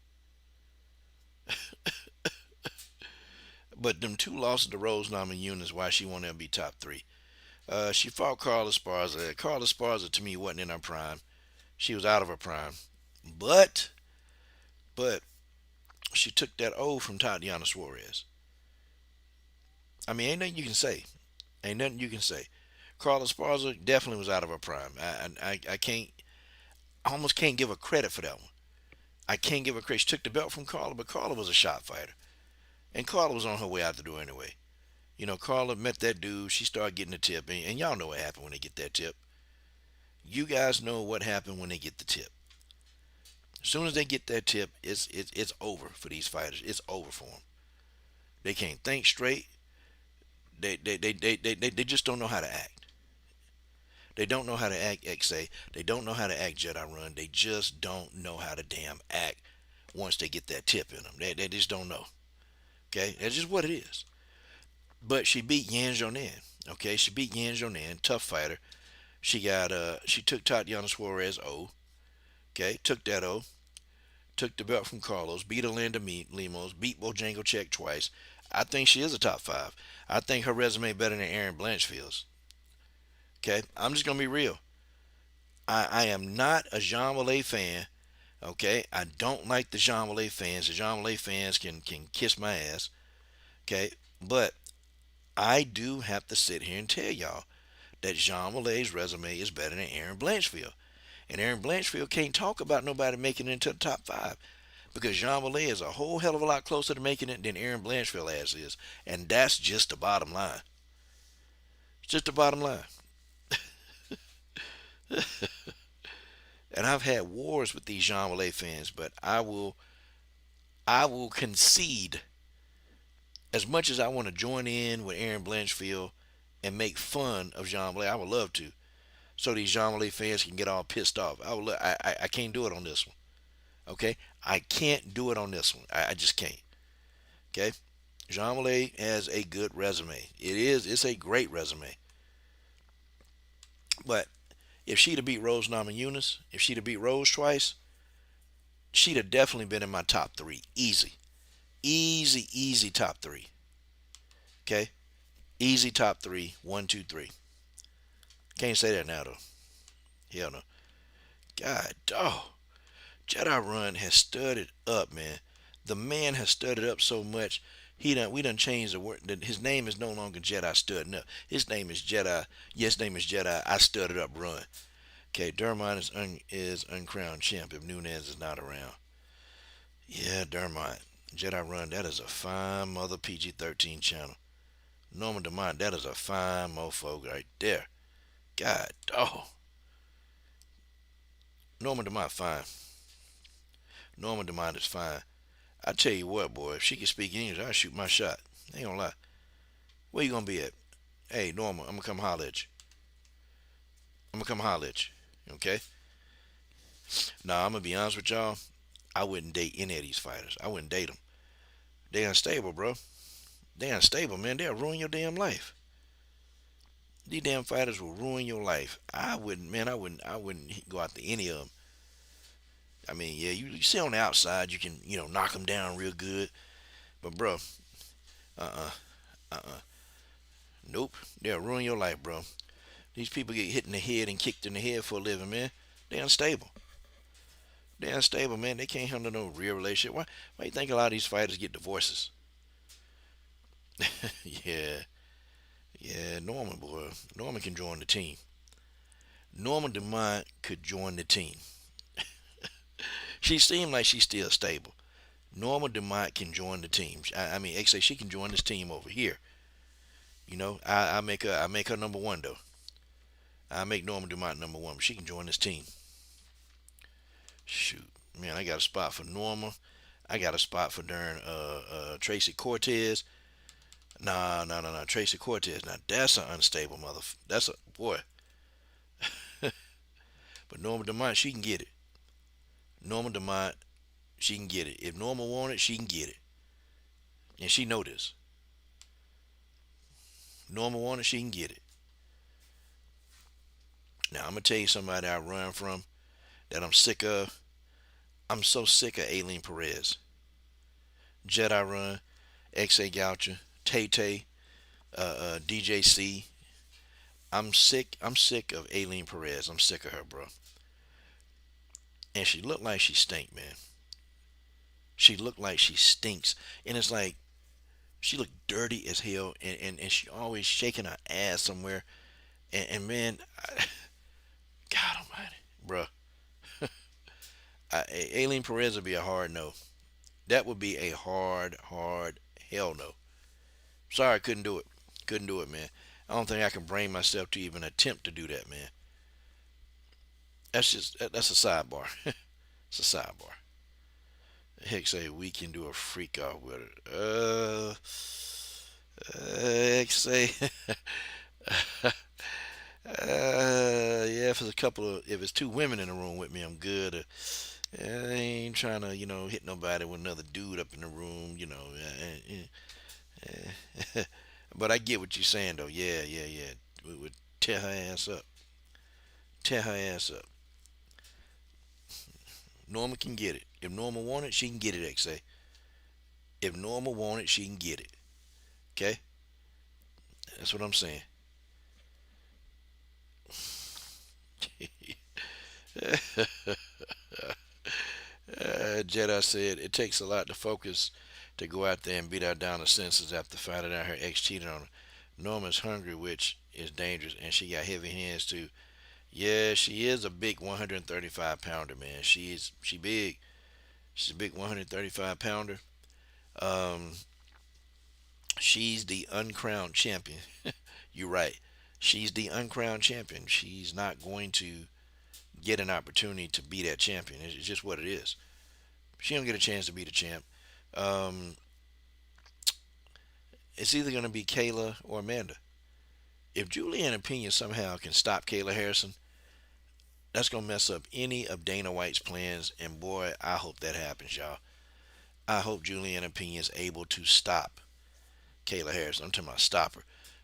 But them two losses to Rose Namajunas is why she wanted to be top three. She fought Carla Esparza. Carla Esparza to me wasn't in her prime. She was out of her prime. But she took that O from Tatiana Suarez. I mean, ain't nothing you can say. Ain't nothing you can say. Carla Esparza definitely was out of her prime. I can't, I almost can't give her credit for that one. I can't give her credit. She took the belt from Carla, but Carla was a shot fighter. And Carla was on her way out the door anyway. You know, Carla met that dude. She started getting the tip. And y'all know what happened when they get that tip. You guys know what happened when they get the tip. As soon as they get that tip, it's over for these fighters. It's over for them. They can't think straight. They just don't know how to act. They don't know how to act XA. They don't know how to act Jedi Run. They just don't know how to damn act once they get that tip in them. They just don't know. Okay? That's just what it is. But she beat Yan Jonan. Okay? She beat Yan Jonan. Tough fighter. She took Tatiana Suarez O. Okay? Took that O. Took the belt from Carlos. Beat Alanda Lemos. Beat Bojangles twice. I think she is a top five. I think her resume better than Aaron Blanchfield's. Okay, I'm just gonna be real. I am not a Jean Wale fan. Okay, I don't like the Jean Wale fans. The Jean Wale fans can kiss my ass. Okay, but I do have to sit here and tell y'all that Jean Wale's resume is better than Aaron Blanchfield. And Aaron Blanchfield can't talk about nobody making it into the top five because Jean Wale is a whole hell of a lot closer to making it than Aaron Blanchfield ass is, and that's just the bottom line. It's just the bottom line. And I've had wars with these Jean Wale fans, but I will concede as much as I want to join in with Aaron Blanchfield and make fun of Jean Wale. I would love to, so these Jean Wale fans can get all pissed off. I can't do it on this one. Okay, I can't do it on this one. I just can't. Okay, Jean Wale has a good resume. It's a great resume. But if she'd have beat Rose Namajunas, if she'd have beat Rose twice, she'd have definitely been in my top three. Easy. Easy top three. Okay? Easy top three. 1, 2, 3. Can't say that now, though. Hell no. God, oh. Jedi Run has studied up, man. The man has studied up so much. We done changed the word. His name is no longer Jedi Studying Up. His name is Jedi. Yes, name is Jedi. I Studied Up Run. Okay, Dermot is uncrowned champ if Nunez is not around. Yeah, Dermot. Jedi Run, that is a fine mother PG-13 channel. Norman DeMont, that is a fine mofo right there. God, oh. Norman DeMont, fine. Norman DeMont is fine. I tell you what, boy, if she can speak English, I'll shoot my shot. Ain't gonna lie. Where you gonna be at? Hey, Norman, I'm gonna come holler at you. I'm gonna come holler at you. Okay? Nah, I'm gonna be honest with y'all. I wouldn't date any of these fighters. I wouldn't date them. They unstable, bro. They unstable, man. They'll ruin your damn life. These damn fighters will ruin your life. I wouldn't go after any of them. I mean, yeah, you see on the outside, you can, knock them down real good. But, bro, uh-uh, uh-uh. Nope. They'll ruin your life, bro. These people get hit in the head and kicked in the head for a living, man. They're unstable. They're unstable, man. They can't handle no real relationship. Why you think a lot of these fighters get divorces? Yeah. Yeah, Norman, boy. Norman can join the team. Norman DeMont could join the team. She seemed like she's still stable. Norma DeMont can join the team. I mean, actually, she can join this team over here. I make her number one though. I make Norma DeMont number one, but she can join this team. Shoot, man, I got a spot for Norma. I got a spot for darn Tracy Cortez. Nah, no, no, no, Tracy Cortez. Now that's an unstable mother. That's a boy. But Norma DeMont, she can get it. Norma DeMont, she can get it. If Norma want it, she can get it, and she know this. Norma want it, she can get it. Now I'm gonna tell you somebody I run from that I'm sick of. I'm so sick of Aileen Perez. Jedi Run, XA Goucher, Tay Tay, DJC. I'm sick. I'm sick of Aileen Perez. I'm sick of her, bro. And she looked like she stink, man. She looked like she stinks, and it's like she looked dirty as hell, and she always shaking her ass somewhere. And man, God Almighty, bro. Aileen Perez would be a hard no. That would be a hard, hard hell no. Sorry, I couldn't do it. Couldn't do it, man. I don't think I can bring myself to even attempt to do that, man. That's a sidebar. It's a sidebar. Heck, say we can do a freak off with her. Heck, say, yeah. If it's two women in the room with me, I'm good. I ain't trying to, hit nobody with another dude up in the room, But I get what you're saying, though. Yeah, yeah, yeah. We would tear her ass up. Tear her ass up. Norma can get it. If Norma want it, she can get it, XA. If Norma want it, she can get it. Okay? That's what I'm saying. Jedi said, it takes a lot to focus to go out there and beat her down to senses after finding out her ex cheated on her. Norma's hungry, which is dangerous, and she got heavy hands too. Yeah, she is a big 135 pounder, man. She big. She's a big 135 pounder. Um, she's the uncrowned champion. You're right. She's the uncrowned champion. She's not going to get an opportunity to be that champion. It's just what it is. She don't get a chance to be the champ. Um, it's either going to be Kayla or Amanda. If Juliana Pena somehow can stop Kayla Harrison, that's going to mess up any of Dana White's plans. And boy, I hope that happens, y'all. I hope Juliana Pena is able to stop Kayla Harrison. I'm talking about stop her.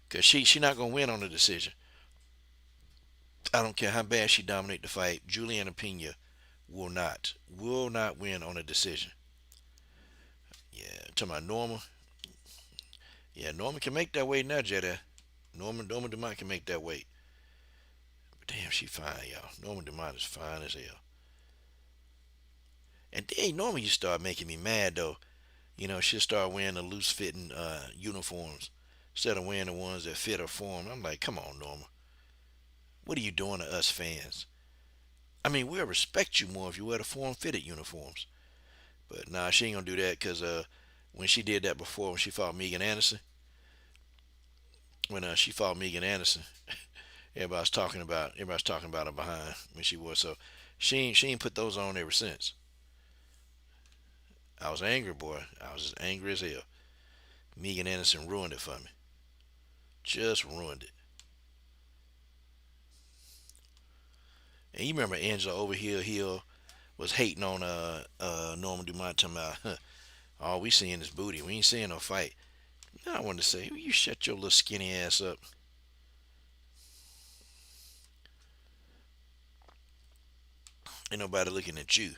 Because she not going to win on the decision. I don't care how bad she dominate the fight. Juliana Pena will not win on a decision. Yeah, talking about Norma. Yeah, Norma can make that weight now, Jedi. Norma DeMont can make that weight. But damn, she fine, y'all. Norma DeMont is fine as hell. And then Norma, you start making me mad though. She'll start wearing the loose fitting uniforms instead of wearing the ones that fit her form. I'm like, come on, Norma. What are you doing to us fans? I mean, we'll respect you more if you wear the form fitted uniforms. But nah, she ain't gonna do that because when she did that before, when she fought Megan Anderson, when she fought Megan Anderson, everybody's talking about her behind when she was. So she ain't put those on ever since. I was angry, boy. I was as angry as hell. Megan Anderson ruined it for me. Just ruined it. And you remember Angela Overhill was hating on Norman Dumont talking about, huh, all we seeing is booty. We ain't seeing no fight. Now I wanted to say, you shut your little skinny ass up. Ain't nobody looking at you.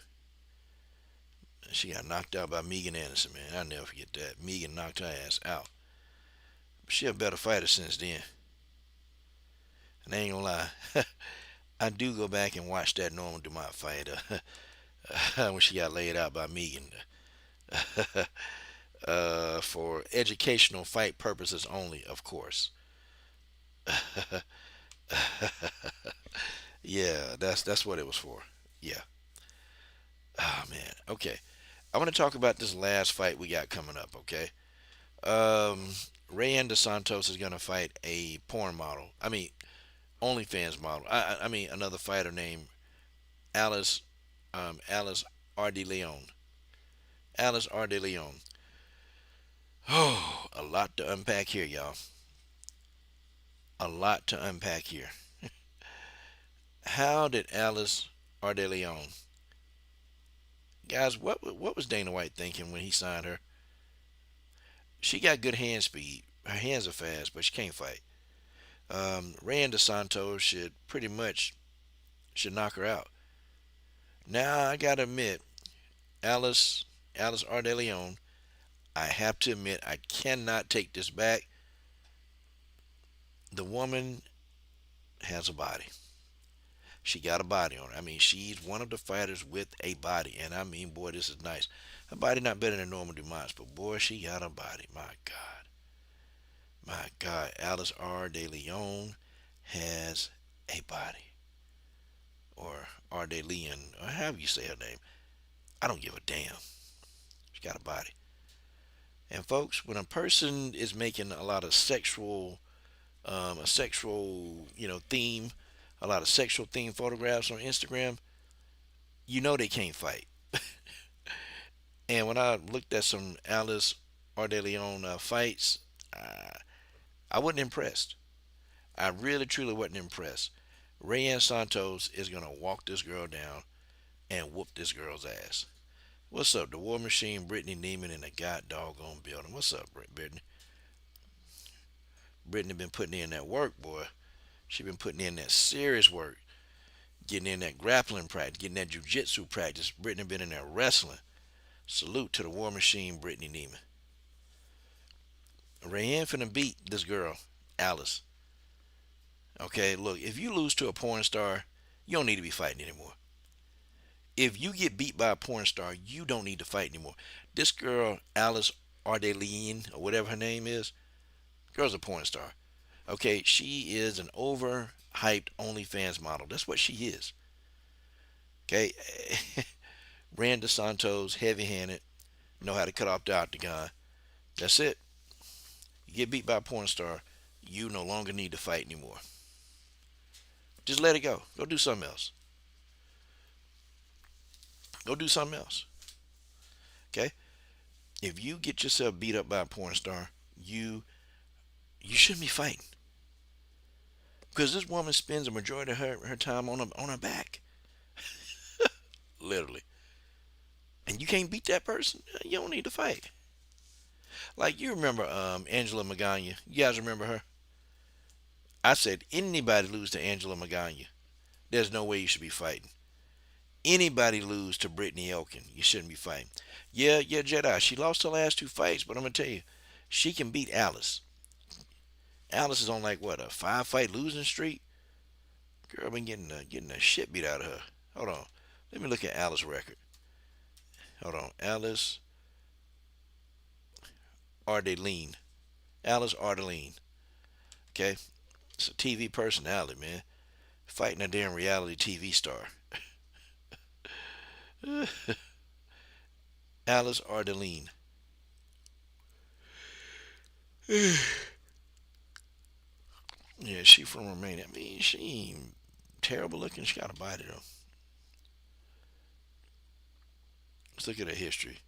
She got knocked out by Megan Anderson, man. I'll never forget that. Megan knocked her ass out. But she a better fighter since then. And I ain't gonna lie. I do go back and watch that Norma Dumont fight when she got laid out by Megan. For educational fight purposes only, of course. Yeah, that's what it was for. Yeah. Oh man. Okay. I want to talk about this last fight we got coming up. Okay. Um, Rayan Santos is gonna fight a porn model. I mean, OnlyFans model. I mean, another fighter named Alice. Alice R. De Leon. Alice R. De Leon. Oh, a lot to unpack here, y'all. A lot to unpack here. How did Alice R. De Leon, guys? What was Dana White thinking when he signed her? She got good hand speed. Her hands are fast, but she can't fight. Randy Santos should pretty much should knock her out. Now I gotta admit, Alice Alice R. De Leon. I have to admit, I cannot take this back. The woman has a body. She got a body on her. I mean, she's one of the fighters with a body, and I mean, boy, this is nice. Her body not better than Norma Dumont's, but boy, she got a body. My God, Alice R. De Leon has a body, or R. De Leon, or however you say her name. I don't give a damn. She got a body. And folks, when a person is making a lot of sexual, theme, a lot of sexual theme photographs on Instagram, you know they can't fight. And when I looked at some Alice R. De Leon fights, I wasn't impressed. I really, truly wasn't impressed. Rayan Santos is gonna walk this girl down and whoop this girl's ass. What's up, the War Machine, Brittany Neiman in the god doggone building? What's up, Brittany? Brittany been putting in that work, boy. She been putting in that serious work, getting in that grappling practice, getting that jujitsu practice. Brittany been in there wrestling. Salute to the War Machine, Brittany Neiman. Rayanne finna beat this girl, Alice. Okay, look, if you lose to a porn star, you don't need to be fighting anymore. If you get beat by a porn star, you don't need to fight anymore. This girl, Alice Ardelene, or whatever her name is, girl's a porn star. Okay, she is an overhyped OnlyFans model. That's what she is. Okay, Randy Santos, heavy-handed, know how to cut off the octagon. That's it. You get beat by a porn star, you no longer need to fight anymore. Just let it go. Go do something else. Go do something else. Okay? If you get yourself beat up by a porn star, you shouldn't be fighting. Because this woman spends a majority of her time on her back. Literally. And you can't beat that person, you don't need to fight. Like you remember Angela Magana. You guys remember her? I said anybody lose to Angela Magana, there's no way you should be fighting. Anybody lose to Brittany Elkin, you shouldn't be fighting. Yeah, Jedi. She lost her last two fights, but I'm gonna tell you, she can beat Alice. Alice is on like what, a 5-fight losing streak. Girl been getting the shit beat out of her. Hold on, let me look at Alice's record. Hold on, Alice Ardeline. Alice Ardeline. Okay, it's a TV personality, man. Fighting a damn reality TV star. Alice Ardeline. Yeah, she from Romania. I mean, she ain't terrible looking. She got a body though. Let's look at her history.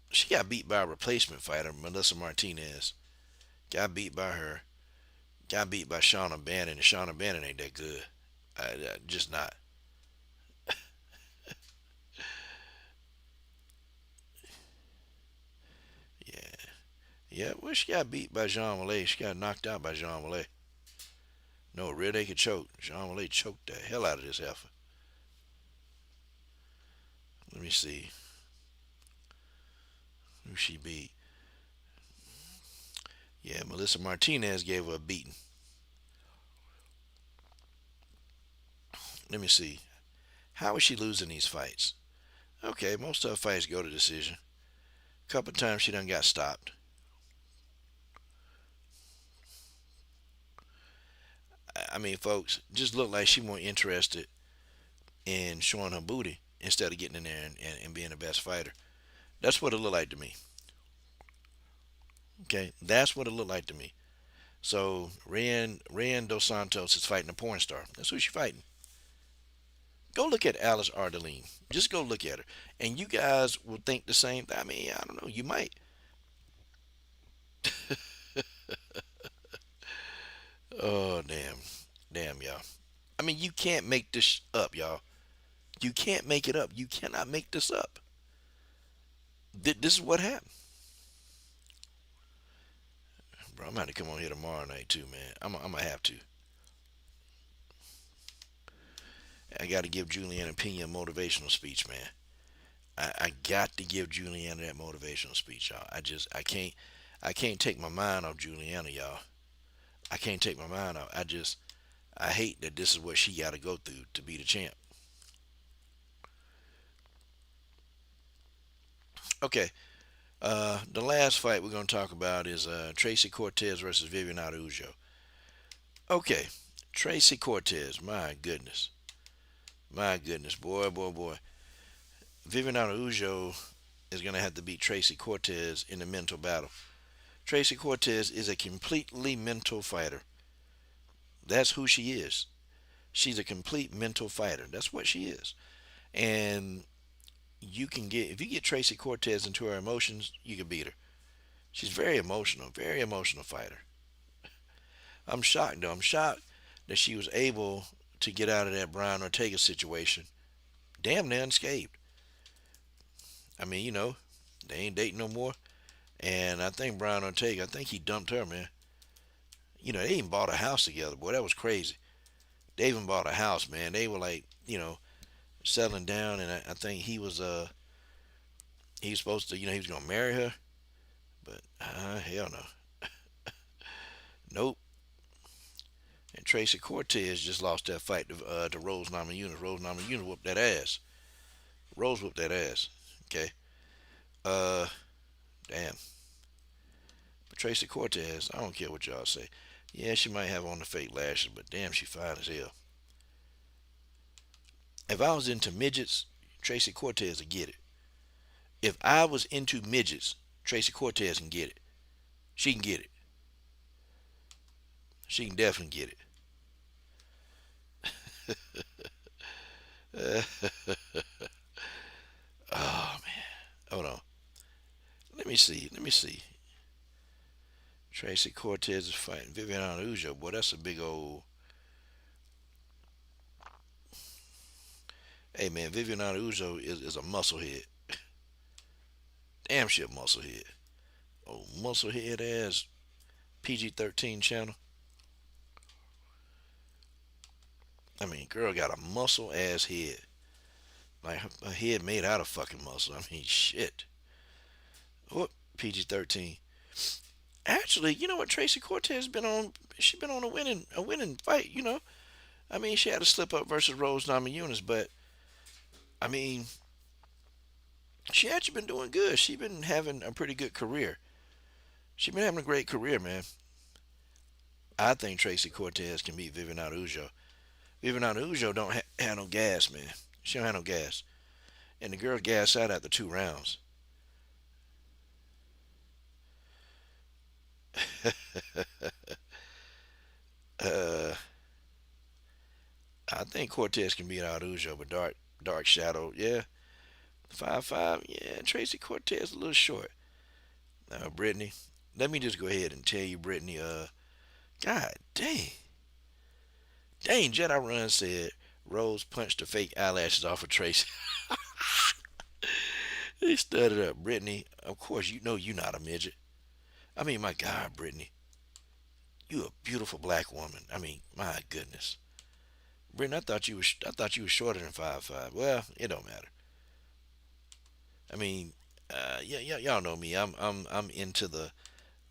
She got beat by a replacement fighter, Melissa Martinez. Got beat by her. Got beat by Shauna Bannon, and Shauna Bannon ain't that good. Just not. Yeah. Yeah, well, she got beat by Jean Mallet. She got knocked out by Jean Mallet. No, rear naked choke. Jean Mallet choked the hell out of this heifer. Let me see who she beat. Yeah, Melissa Martinez gave her a beating. Let me see. How is she losing these fights? Okay, most of her fights go to decision. A couple times she done got stopped. I mean, folks, just look like she more interested in showing her booty instead of getting in there and being the best fighter. That's what it looked like to me. Okay, that's what it looked like to me. So Rayan Dos Santos is fighting a porn star. That's who she's fighting. Go look at Alice Ardeline. Just go look at her, and you guys will think the same. I mean, I don't know. You might. Oh damn, damn y'all. I mean, you can't make this up, y'all. You can't make it up. You cannot make this up. This is what happened, bro. I'm gonna have to come on here tomorrow night too, man. I'm gonna have to. I got to give Juliana Pena a motivational speech, man. I got to give Juliana that motivational speech, y'all. I can't take my mind off Juliana, y'all. I can't take my mind off. I hate that this is what she got to go through to be the champ. Okay, the last fight we're gonna talk about is Tracy Cortez versus Vivian Araújo. Okay, Tracy Cortez, my goodness, boy, boy, boy. Vivian Araújo is gonna have to beat Tracy Cortez in the mental battle. Tracy Cortez is a completely mental fighter. That's who she is. She's a complete mental fighter. That's what she is. And you can get if you get Tracy Cortez into her emotions, you can beat her. She's very emotional fighter. I'm shocked though. I'm shocked that she was able to get out of that Brian Ortega situation damn near unscathed. I mean, they ain't dating no more. And I think Brian Ortega, I think he dumped her, man. They even bought a house together, boy. That was crazy. They even bought a house, man. They were like, settling down, and I think he was supposed to, he was gonna marry her, but hell no, nope. And Tracy Cortez just lost that fight to Rose Namajunas. Rose Namajunas whooped that ass. Rose whooped that ass. Okay. Uh, damn. But Tracy Cortez, I don't care what y'all say. Yeah, she might have on the fake lashes, but damn, she fine as hell. If I was into midgets, Tracy Cortez would get it. If I was into midgets, Tracy Cortez can get it. She can get it. She can definitely get it. Oh man, hold on. Let me see. Let me see. Tracy Cortez is fighting Vivian Araújo. Boy, that's a big old. Hey man, Vivian Araújo is a musclehead. Damn, she a musclehead. Oh, musclehead ass PG-13 channel. I mean, girl got a muscle ass head. Like her head made out of fucking muscle. I mean, shit. What PG-13? Actually, you know what? Tracy Cortez been on. She been on a winning fight. I mean, she had a slip up versus Rose Namajunas, but I mean, she actually been doing good. She been having a pretty good career. She been having a great career, man. I think Tracy Cortez can beat Vivian Araújo. Vivian Araújo don't have no gas, man. She don't have no gas, and the girl gassed out after 2 rounds. uh, I think Cortez can beat Araújo, but dark shadow, yeah. 5'5", yeah. Tracy Cortez a little short. Brittany, let me just go ahead and tell you, Brittany. God dang, Jedi Run said Rose punched the fake eyelashes off of Tracy. He stuttered up, Brittany. Of course, you know you're not a midget. I mean, my God, Brittany, you a beautiful black woman. I mean, my goodness, Brittany. I thought you was shorter than 5'5". Well, it don't matter. I mean, yeah, y'all know me. I'm into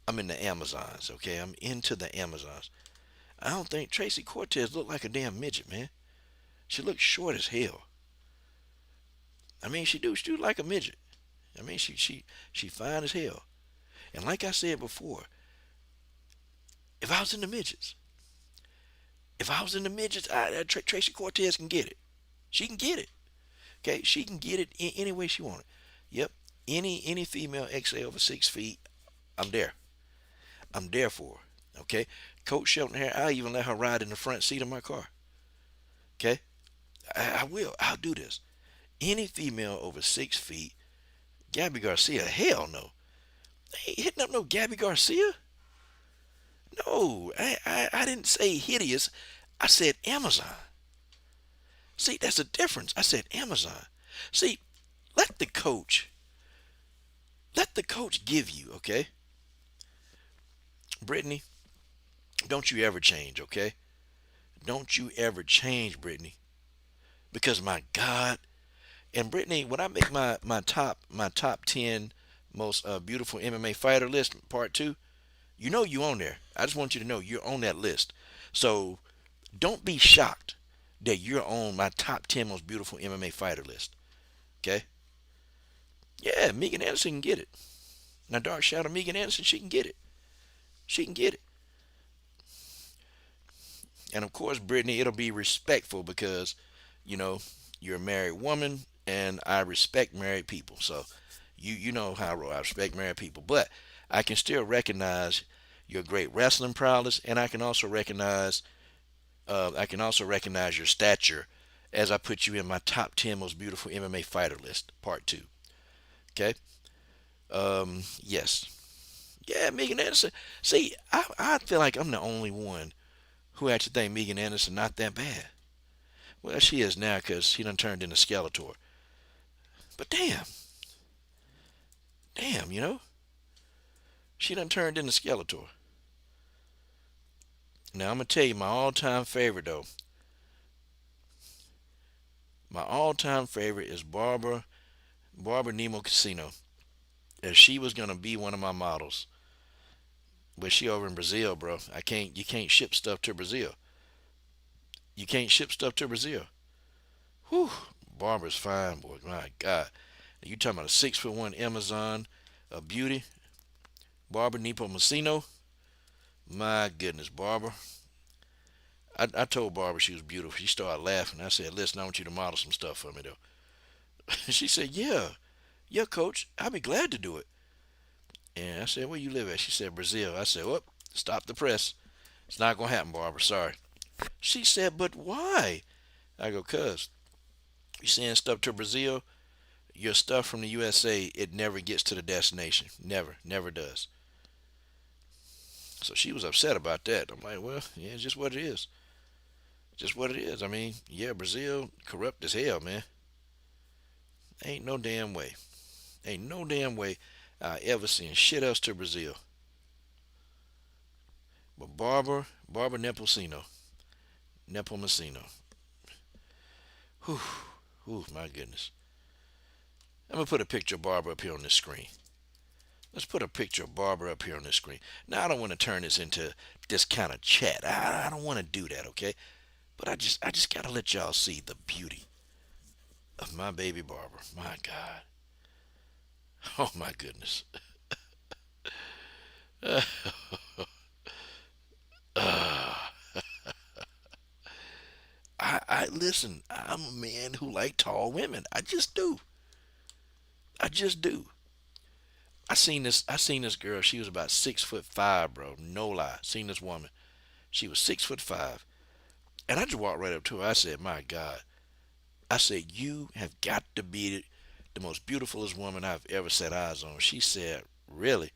I'm in the Amazons. Okay, I'm into the Amazons. I don't think Tracy Cortez looked like a damn midget, man. She looks short as hell. I mean, she do like a midget. I mean, she fine as hell. And like I said before, if I was in the midgets, if I was in the midgets, Tracy Cortez can get it. She can get it. Okay, she can get it any way she want it. Yep, any female XA over 6 feet, I'm there. I'm there for her. Okay, Coach Shelton here. I'll even let her ride in the front seat of my car. Okay, I will. I'll do this. Any female over 6 feet, Gabby Garcia, hell no. I ain't hitting up no Gabby Garcia. No, I didn't say hideous. I said Amazon. See, that's the difference. I said Amazon. See, let the coach, let the coach give you, okay? Brittany, don't you ever change, okay? Don't you ever change, Brittany. Because my God, and Brittany, when I make my top 10 most beautiful MMA fighter list, part two, you know you on there. I just want you to know you're on that list. So don't be shocked that you're on my top 10 most beautiful MMA fighter list. Okay? Yeah, Megan Anderson can get it. Now, Dark Shadow Megan Anderson, she can get it. She can get it. And of course, Brittany, it'll be respectful because, you know, you're a married woman and I respect married people. So you know how I roll. I respect married people. But I can still recognize your great wrestling prowess, and I can also recognize your stature as I put you in my top 10 most beautiful MMA fighter list, part two. Okay? Yes. Yeah, Megan Anderson. See, I feel like I'm the only one who actually think Megan Anderson not that bad. Well, she is now because she done turned into Skeletor. But damn, she done turned into Skeletor. Now I'm gonna tell you my all-time favorite though. My all-time favorite is Barber Nemo Casino. If she was gonna be one of my models, but she over in Brazil, bro. You can't ship stuff to Brazil. You can't ship stuff to Brazil. Whew, Barber's fine, boy. My God. You talking about a 6'1" Amazon, a beauty, Barber Nipo Messino. My goodness, Barber. I told Barber she was beautiful. She started laughing. I said, listen, I want you to model some stuff for me, though. She said, yeah, coach. I'll be glad to do it. And I said, where you live at? She said, Brazil. I said, whoop, stop the press. It's not going to happen, Barber. Sorry. She said, but why? I go, cuz, you send stuff to Brazil, your stuff from the USA, it never gets to the destination. Never does. So she was upset about that. I'm like, well, yeah, it's just what it is. Just what it is. I mean, yeah, Brazil corrupt as hell, man. Ain't no damn way. Ain't no damn way I ever seen shit else to Brazil. But Barber Nepomuceno. Whew, whew, my goodness. I'm gonna put a picture of Barber up here on this screen. Let's put a picture of Barber up here on this screen. Now I don't want to turn this into this kind of chat. I don't want to do that, okay? But I just gotta let y'all see the beauty of my baby Barber. My God. Oh my goodness. I listen. I'm a man who like tall women. I just do. I just do. I seen this girl. She was about 6'5", bro. No lie. Seen this woman. She was 6'5", and I just walked right up to her. I said, "My God." I said, "You have got to be the most beautifulest woman I've ever set eyes on." She said, "Really?"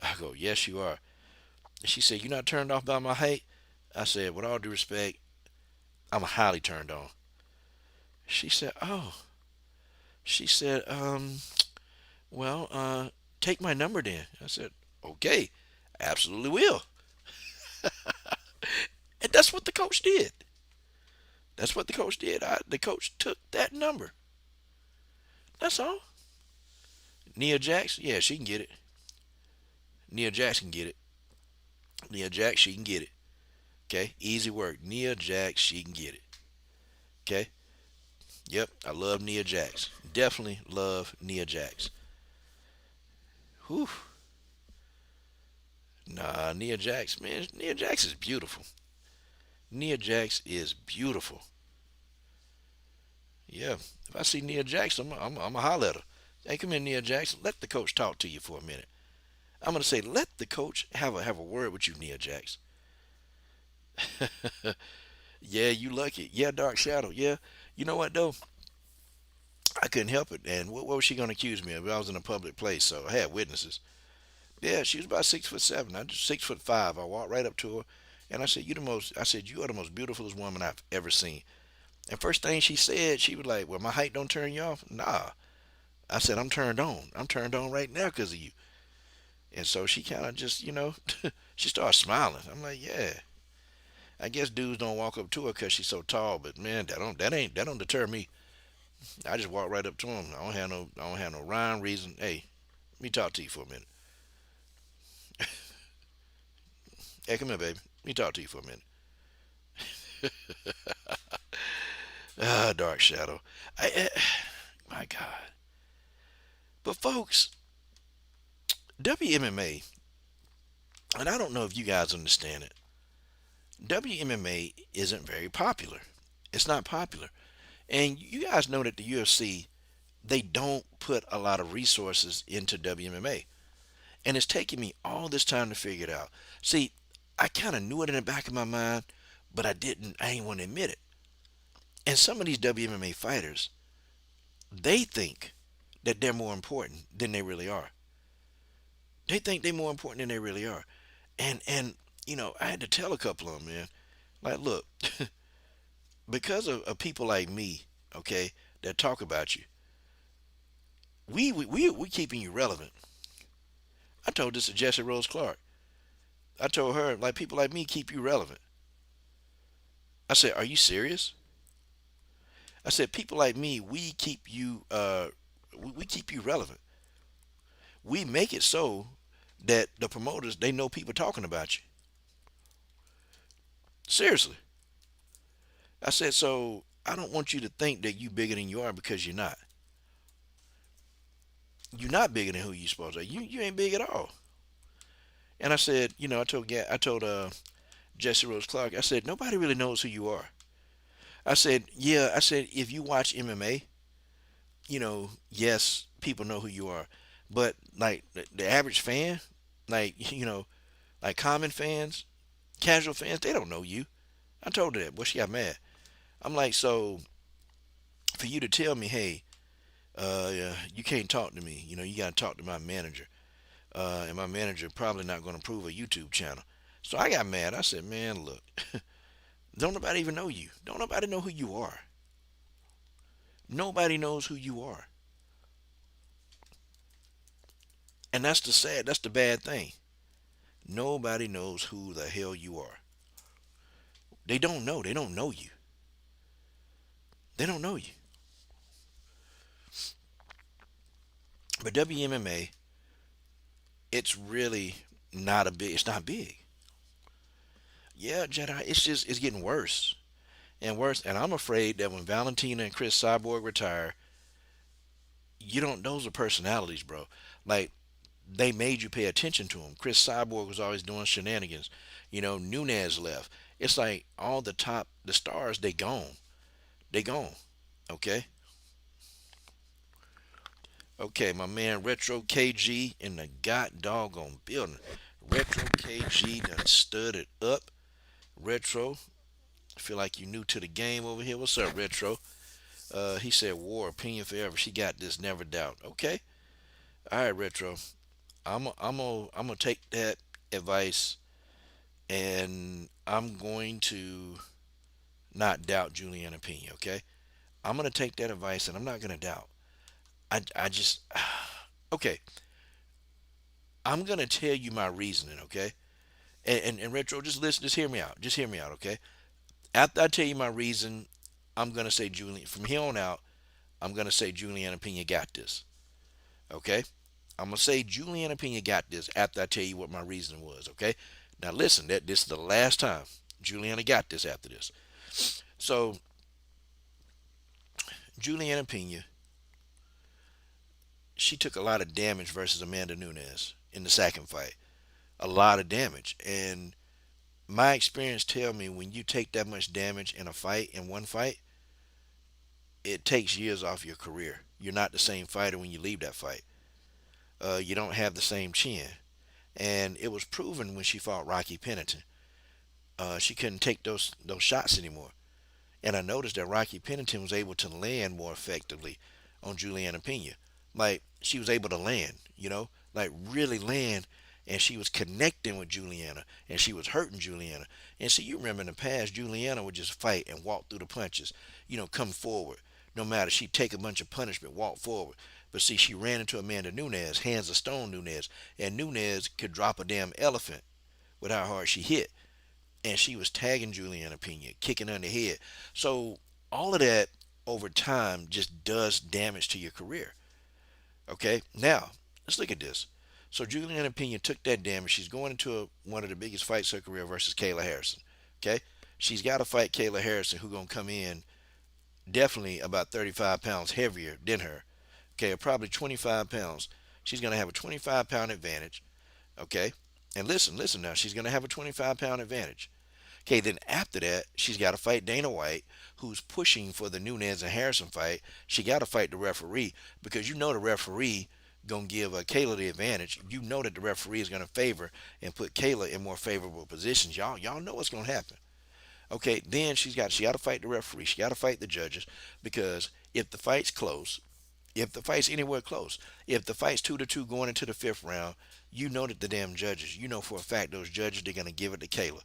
I go, "Yes, you are." And she said, "You're not turned off by my height?" I said, "With all due respect, I'm highly turned on." She said, "Oh." She said, well, take my number then. I said, "Okay, absolutely will." And that's what the coach did. That's what the coach did. The coach took that number. That's all. Nia Jax, yeah, she can get it. Nia Jax can get it. Nia Jax, she can get it. Okay, easy work. Nia Jax, she can get it. Okay, yep, I love Nia Jax. Definitely love Nia Jax. Whew. Nah, Nia Jax, man, Nia Jax is beautiful. Nia Jax is beautiful. Yeah, if I see Nia Jax, I'm a holler at her. Hey, come in, Nia Jax. Let the coach talk to you for a minute. I'm gonna say, let the coach have a word with you, Nia Jax. Yeah, you lucky. Yeah, Dark Shadow. Yeah, you know what though? I couldn't help it. And what was she gonna accuse me of? I was in a public place, so I had witnesses. Yeah, she was about 6'7". I just 6'5". I walked right up to her, and I said, "You the most." I said, "You are the most beautifulest woman I've ever seen." And first thing she said, she was like, "Well, my height don't turn you off." Nah. I said, "I'm turned on. I'm turned on right now because of you." And so she kind of just, she started smiling. I'm like, "Yeah." I guess dudes don't walk up to her because she's so tall, but man, that don't deter me. I just walk right up to him. I don't have no rhyme reason. Hey, let me talk to you for a minute. Hey, come here, baby. Let me talk to you for a minute. Ah, Dark Shadow. My God. But folks, WMMA, and I don't know if you guys understand it. WMMA isn't very popular. It's not popular. And you guys know that the UFC, they don't put a lot of resources into WMMA. And it's taken me all this time to figure it out. See, I kind of knew it in the back of my mind, but I didn't want to admit it. And some of these WMMA fighters, they think that they're more important than they really are. They think they're more important than they really are. And I had to tell a couple of them, man, like, look, because of people like me, okay, that talk about you, we keeping you relevant. I told this to Jesse Rose Clark. I told her, like, people like me keep you relevant. I said, are you serious? I said, people like me, we keep you relevant. We make it so that the promoters, they know people talking about you. Seriously. I said, so I don't want you to think that you bigger than you are because you're not. You're not bigger than who you supposed to. You ain't big at all. And I said, I told Jesse Rose Clark, I said, nobody really knows who you are. I said, yeah, I said, if you watch MMA, yes, people know who you are. But like the average fan, like, like common fans, casual fans, they don't know you. I told her that. Well, she got mad. I'm like, so for you to tell me, hey, yeah, you can't talk to me. You got to talk to my manager. And my manager probably not going to approve a YouTube channel. So I got mad. I said, man, look, don't nobody even know you. Don't nobody know who you are. Nobody knows who you are. And that's the bad thing. Nobody knows who the hell you are. They don't know. They don't know you. They don't know you. But WMMA, it's really it's not big. Yeah, Jedi, it's getting worse and worse. And I'm afraid that when Valentina and Chris Cyborg retire, those are personalities, bro. Like, they made you pay attention to them. Chris Cyborg was always doing shenanigans. Nunez left. It's like all the stars, they gone. They gone. Okay? Okay, my man Retro KG in the god doggone building. Retro KG done stood it up. Retro, I feel like you new to the game over here. What's up, Retro? He said, war, opinion forever. She got this, never doubt. Okay. All right, Retro. I'm gonna take that advice, and I'm going to not doubt Juliana Pena. Okay. I'm gonna take that advice, and I'm not gonna doubt. I just okay. I'm gonna tell you my reasoning. Okay. And Retro, just listen. Just hear me out. Just hear me out. Okay. After I tell you my reason, I'm gonna say Julian. From here on out, I'm gonna say Juliana Pena got this. Okay. I'm gonna say Juliana Pena got this after I tell you what my reasoning was. Okay. Now listen, that this is the last time Juliana got this after this. So Juliana Pena, she took a lot of damage versus Amanda Nunes in the second fight. A lot of damage, and my experience tell me when you take that much damage in a fight, in one fight, it takes years off your career. You're not the same fighter when you leave that fight. You don't have the same chin, and it was proven when she fought Rocky Pennington. She couldn't take those shots anymore. And I noticed that Rocky Pennington was able to land more effectively on Juliana Pena. Like she was able to land, like really land, and she was connecting with Juliana, and she was hurting Juliana. And see, you remember in the past, Juliana would just fight and walk through the punches, come forward. No matter, she'd take a bunch of punishment, walk forward. But see, she ran into Amanda Nunes, hands of stone Nunes, and Nunes could drop a damn elephant with how hard she hit. And she was tagging Juliana Pena, kicking her in the head. So all of that over time just does damage to your career. Okay, now let's look at this. So Juliana Pena took that damage. She's going into one of the biggest fights of her career versus Kayla Harrison. Okay, she's got to fight Kayla Harrison, who's gonna come in definitely about 35 pounds heavier than her. Okay, probably 25 pounds. She's gonna have a 25-pound advantage. Okay, and listen now. She's gonna have a 25-pound advantage. Okay, then after that, she's got to fight Dana White, who's pushing for the Nunes and Harrison fight. She got to fight the referee because the referee gonna give Kayla the advantage. You know that the referee is gonna favor and put Kayla in more favorable positions. Y'all know what's gonna happen. Okay, then she got to fight the referee. She got to fight the judges because if the fight's close, if the fight's anywhere close, if the fight's 2-2 going into the fifth round, you know that the damn judges, you know for a fact those judges they're gonna give it to Kayla.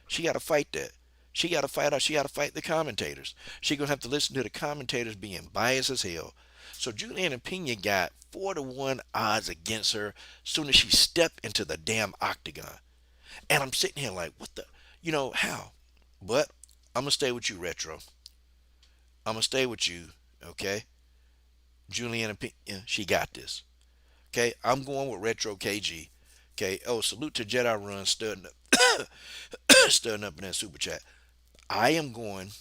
She got to fight that. She got to fight out. She got to fight the commentators. She gonna have to listen to the commentators being biased as hell. So Juliana Pena got 4-1 odds against her as soon as she stepped into the damn octagon. And I'm sitting here like, what the, how? But I'm gonna stay with you, Retro. I'm gonna stay with you, okay? Juliana Pena, she got this. Okay, I'm going with Retro KG. Okay. Oh, salute to Jedi Run studying up, studying up in that super chat. I am going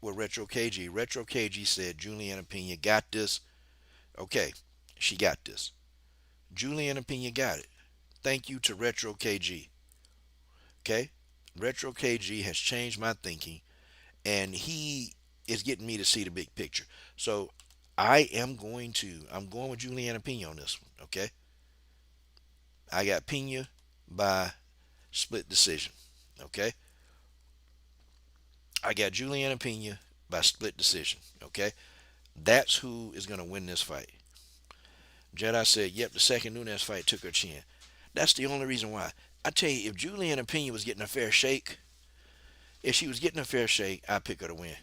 with Retro KG. Retro KG said Juliana Pena got this. Okay, she got this. Juliana Pena got it. Thank you to Retro KG. Okay, Retro KG has changed my thinking, and he is getting me to see the big picture. So I'm going with Juliana Pena on this one. Okay, I got Pena by split decision. Okay, I got Juliana Pena by split decision. Okay, that's who is going to win this fight. Jedi said, yep, the second Nunes fight took her chin. That's the only reason why. I tell you, if Juliana Pena was getting a fair shake, if she was getting a fair shake, I'd pick her to win.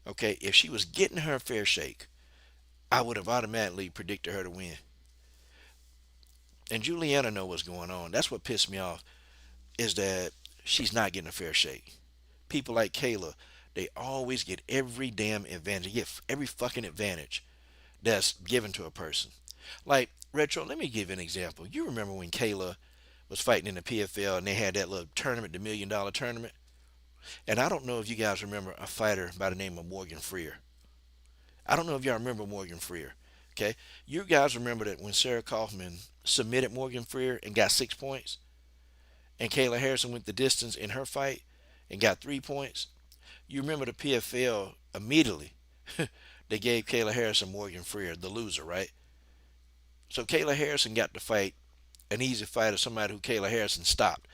Okay, if she was getting her fair shake, I would have automatically predicted her to win. And Juliana know what's going on. That's what pissed me off, is that she's not getting a fair shake. People like Kayla, they always get every damn advantage. They get every fucking advantage that's given to a person. Like, Retro, let me give you an example. You remember when Kayla was fighting in the PFL and they had that little tournament, the $1 million tournament? And I don't know if you guys remember a fighter by the name of Morgan Freer. I don't know if y'all remember Morgan Freer. Okay? You guys remember that when Sarah Kaufman submitted Morgan Freer and got 6 points, and Kayla Harrison went the distance in her fight and got 3 points? You remember the PFL immediately they gave Kayla Harrison Morgan Freer, the loser, right? So Kayla Harrison got to fight an easy fighter, somebody who Kayla Harrison stopped.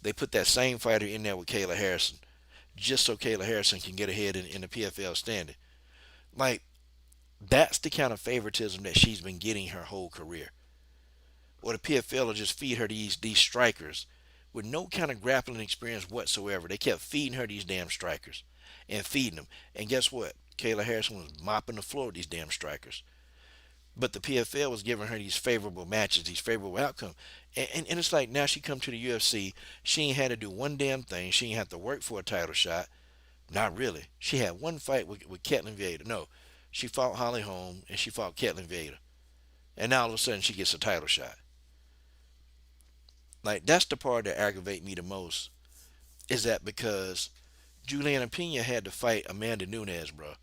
They put that same fighter in there with Kayla Harrison just so Kayla Harrison can get ahead in the PFL standing. Like, that's the kind of favoritism that she's been getting her whole career. Or the PFL will just feed her these strikers with no kind of grappling experience whatsoever. They kept feeding her these damn strikers and feeding them. And guess what? Kayla Harrison was mopping the floor with these damn strikers. But the PFL was giving her these favorable matches, these favorable outcomes. And it's like now she come to the UFC. She ain't had to do one damn thing. She ain't had to work for a title shot. Not really. She had one fight with Ketlin Vieira. No, she fought Holly Holm and she fought Ketlin Vieira. and now all of a sudden she gets a title shot. Like that's the part that aggravate me the most. Is that because Juliana Pena had to fight Amanda Nunes, bro.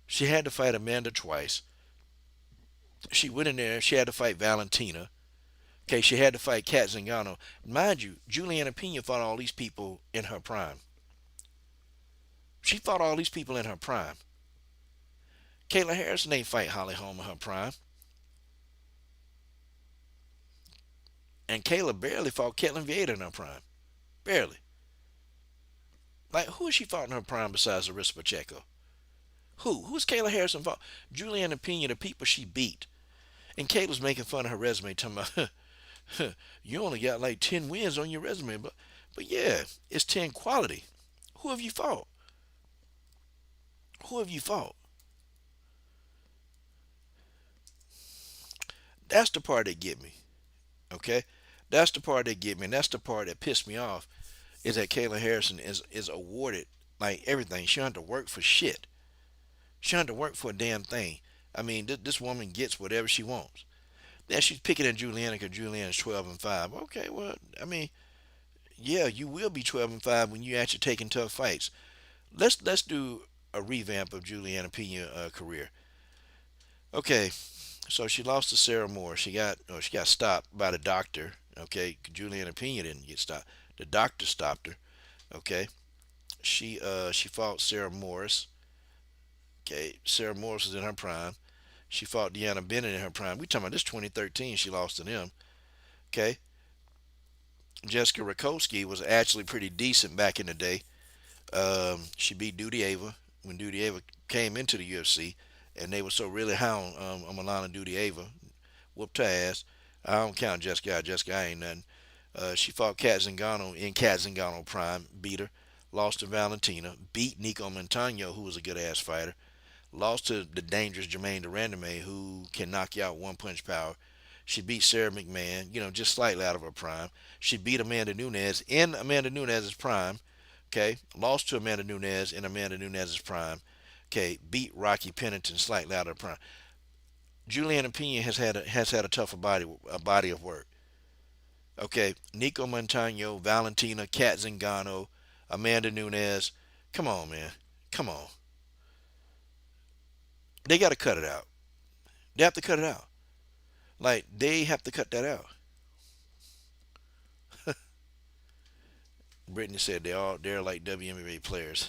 She had to fight Amanda twice. She went in there. She had to fight Valentina. Okay, she had to fight Kat Zingano. Mind you, Juliana Pena fought all these people in her prime. She fought all these people in her prime. Kayla Harrison ain't fight Holly Holm in her prime. And Kayla barely fought Ketlin Vieira in her prime. Barely. Like, who has she fought in her prime besides Arisa Pacheco? Who? Who's Kayla Harrison fought? Juliana Pena, the people she beat. And Kayla's making fun of her resume, talking about, you only got like 10 wins on your resume. But yeah, it's 10 quality. Who have you fought? Who have you fought? That's the part that get me. Okay? That's the part that get me. And that's the part that pissed me off is that Kayla Harrison is awarded like everything. She don't have to work for shit. She don't have to work for a damn thing. I mean, this woman gets whatever she wants. Now she's picking at Juliana because Juliana's 12-5. Okay, well, I mean, yeah, you will be 12-5 when you actually taking tough fights. Let's do a revamp of Juliana Pena career. Okay, so she lost to Sarah Moore. She got stopped by the doctor. Okay, Juliana Pena didn't get stopped. The doctor stopped her. Okay, she fought Sarah Morris. Okay, Sarah Morris was in her prime. She fought Deanna Bennett in her prime. We talking about this 2013. She lost to them. Okay, Jessica Rakowski was actually pretty decent back in the day. She beat Duty Ava when Duty Ava came into the UFC, and they were so really high on Milana Duty Ava. Whooped her ass. I don't count Jessica out. Jessica ain't nothing. She fought Kat Zingano in Kat Zingano prime, beat her. Lost to Valentina, beat Nico Montano, who was a good ass fighter. Lost to the dangerous Jermaine Durandame, who can knock you out one punch power. She beat Sarah McMahon, just slightly out of her prime. She beat Amanda Nunes in Amanda Nunes' prime. Okay, lost to Amanda Nunes in Amanda Nunes' prime. Okay, beat Rocky Pennington slightly out of her prime. Juliana Pena has had a tougher body of work. Okay, Nico Montano, Valentina, Kat Zingano, Amanda Nunes. Come on, man. Come on. They got to cut it out. They have to cut it out. Like they have to cut that out. Brittany said they're like WNBA players.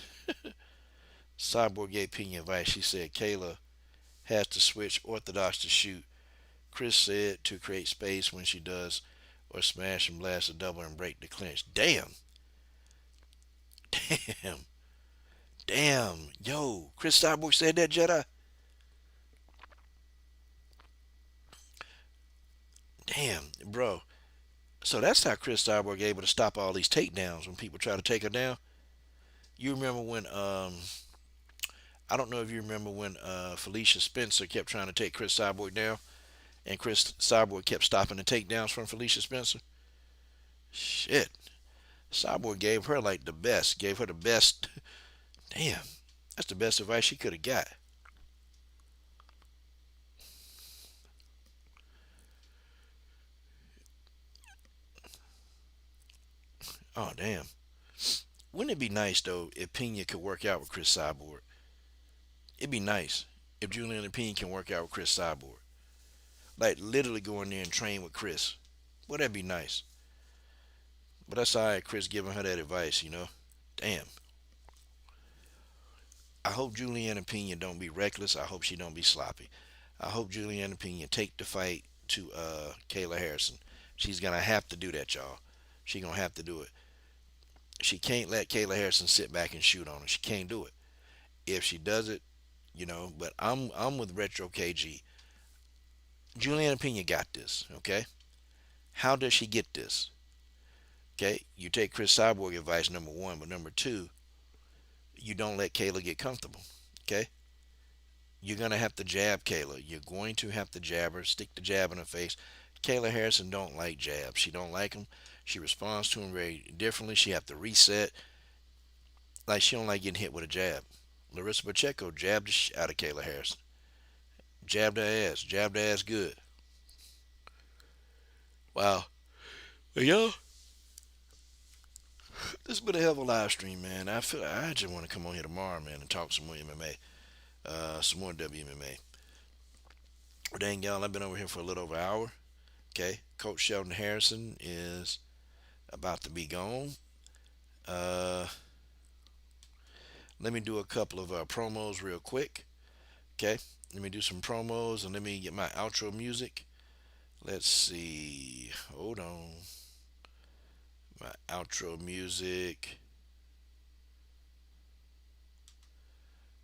Cyborg gave Pena advice. She said Kayla has to switch orthodox to shoot. Chris said to create space when she does, or smash and blast a double and break the clinch. Damn, damn, damn. Yo, Chris Cyborg said that, Jedi. Damn, bro. So that's how Chris Cyborg able to stop all these takedowns when people try to take her down. You remember when I don't know if you remember when Felicia Spencer kept trying to take Chris Cyborg down, and Chris Cyborg kept stopping the takedowns from Felicia Spencer. Shit, Cyborg gave her like the best. Gave her the best. Damn, that's the best advice she could have got. Oh damn. Wouldn't it be nice though if Pena could work out with Chris Cyborg? It'd be nice if Julian and Pena can work out with Chris Cyborg. Like literally go in there and train with Chris. Well, that'd be nice. But that's all right, Chris giving her that advice. Damn. I hope Juliana Pena don't be reckless. I hope she don't be sloppy. I hope Juliana Pena take the fight to Kayla Harrison. She's gonna have to do that, y'all. She gonna have to do it. She can't let Kayla Harrison sit back and shoot on her. She can't do it. If she does it. But I'm with Retro KG. Juliana Pena got this. Okay. How does she get this? Okay. You take Chris Cyborg advice, number one, but number two, you don't let Kayla get comfortable. Okay. You're gonna have to jab Kayla. You're going to have to jab her, stick the jab in her face. Kayla Harrison don't like jabs. She don't like them. She responds to them very differently. She have to reset. Like she don't like getting hit with a jab. Larissa Pacheco jabbed the out of Kayla Harrison. Jab their ass good. Wow. Well, yo, this has been a hell of a live stream, man. I feel I just want to come on here tomorrow, man, and talk some more MMA, some more WMMA. Well, dang, y'all, I've been over here for a little over an hour. Okay, Coach Sheldon Harrison is about to be gone. Uh, Let me do a couple of promos real quick. Okay, let me do some promos and let me get my outro music. Let's see. Hold on. My outro music.